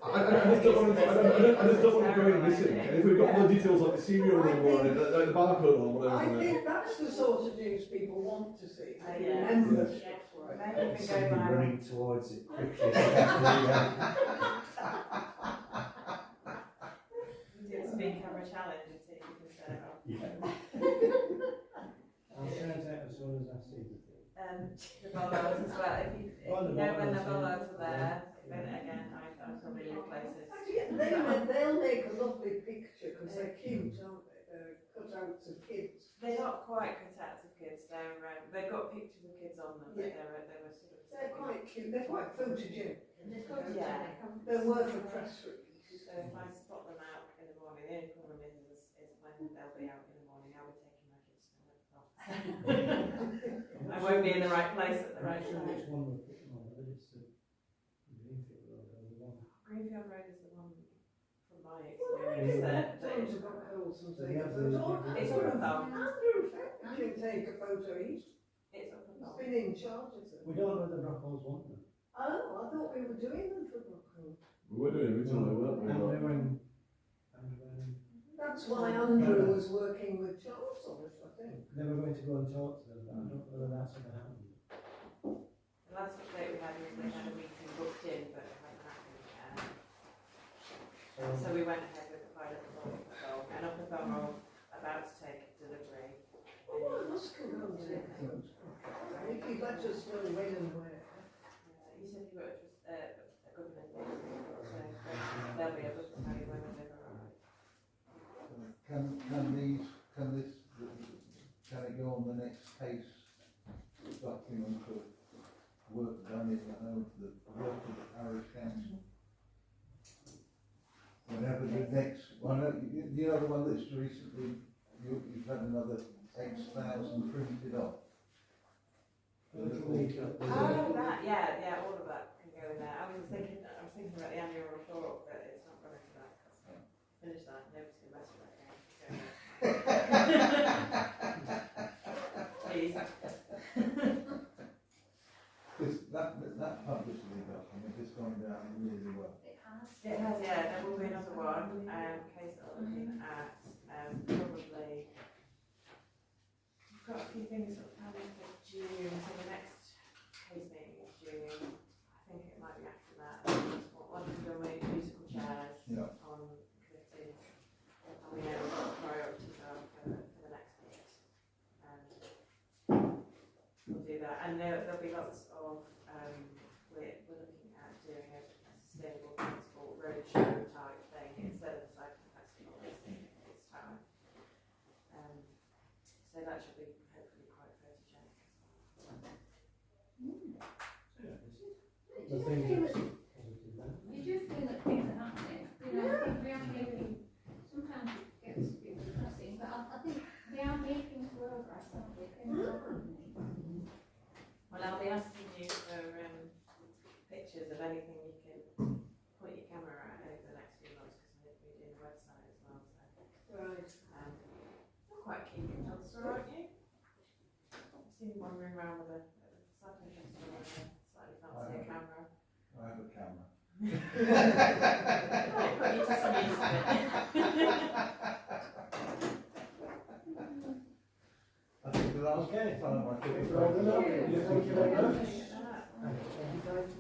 I just don't want to go in missing. And if we've got more details like the serial number on it, like the barcode or whatever. I think that's the sort of news people want to see. They Yeah. remember Yeah. stuff like Maybe that. we can go Somebody by. running towards it quickly. Do a speed camera challenge and see if you can set it up. I'll send it out as soon as I see the thing. The bollards as well. If you know when the bollards are there, then again, I probably live closest. They'll make a lovely picture because they're cute, aren't they? They're cutouts of kids. They're not quite cutouts of kids. They've got pictures of kids on them, but Yeah. they were sort of. They're quite cute. They're quite photogenic. Yeah. They're worth a press release. So if I spot them out in the morning, the only problem is when they'll be out in the morning, I'll be taking my kids to them. I won't be in the right place at the right I'm not sure time. which one we're putting on, whether it's the Greenfield Road or the one. Greenfield Road is the one, from my experience, that is. So we have the. It's up and down. Andrew can take a photo each. It's up and He's down. been in charge of them. We don't know whether Brockholes want them. Oh, I thought we were doing them for Brooklyn. We were doing originally, weren't we? And But- we were in. And we were in. That's why Andrew was working with Charles on it, I think. They were going to go and talk to them, but I don't know whether that's going to happen. The last update we had was they had a meeting booked in, but it hadn't happened. So we went ahead with the pilot for Upperthorne, and Upperthorne are about to take delivery. Oh, I must come home to it. If you'd let us know when and where. You said you worked with a government meeting, so they'll be able to tell you when they've arrived. Can it go on the next case document of work done in the work of the parish council? Whenever the next, well, no, the other one that's recently, you've had another X thousand printed off. Oh, that, yeah, all of that can go in there. I was thinking about the annual report, but it's not going to that. Finish that, nobody's going to mess with that again. Please. Because that publicity document has gone down really well. It has, yeah. There will be another one, case that I'm looking at, probably. We've got a few things sort of planning for June, so the next case meeting is June. I think it might be after that. One of them with musical chairs on committees, and we know what the priorities are for the next bit. We'll do that, and there'll be lots of, we're looking at doing a sustainable transport roadshow type thing instead of the cycling festival this time. So that should be hopefully quite photogenic as well. The thing is, positive then. You do feel that things are happening. You know, I think we are making, sometimes it gets a bit depressing, but I think we are making progress, aren't we? Things are happening. Well, I'll be asking you for pictures of anything you can point your camera at over the next few months, because we're doing the website as well. So. Right. You're quite keen photographer, aren't you? I've seen you wandering around with a cycling festival and a slightly fancier camera. I have a camera. Right, put you to some use of it. I think the last time I took it. Thank you very much. Appreciate that.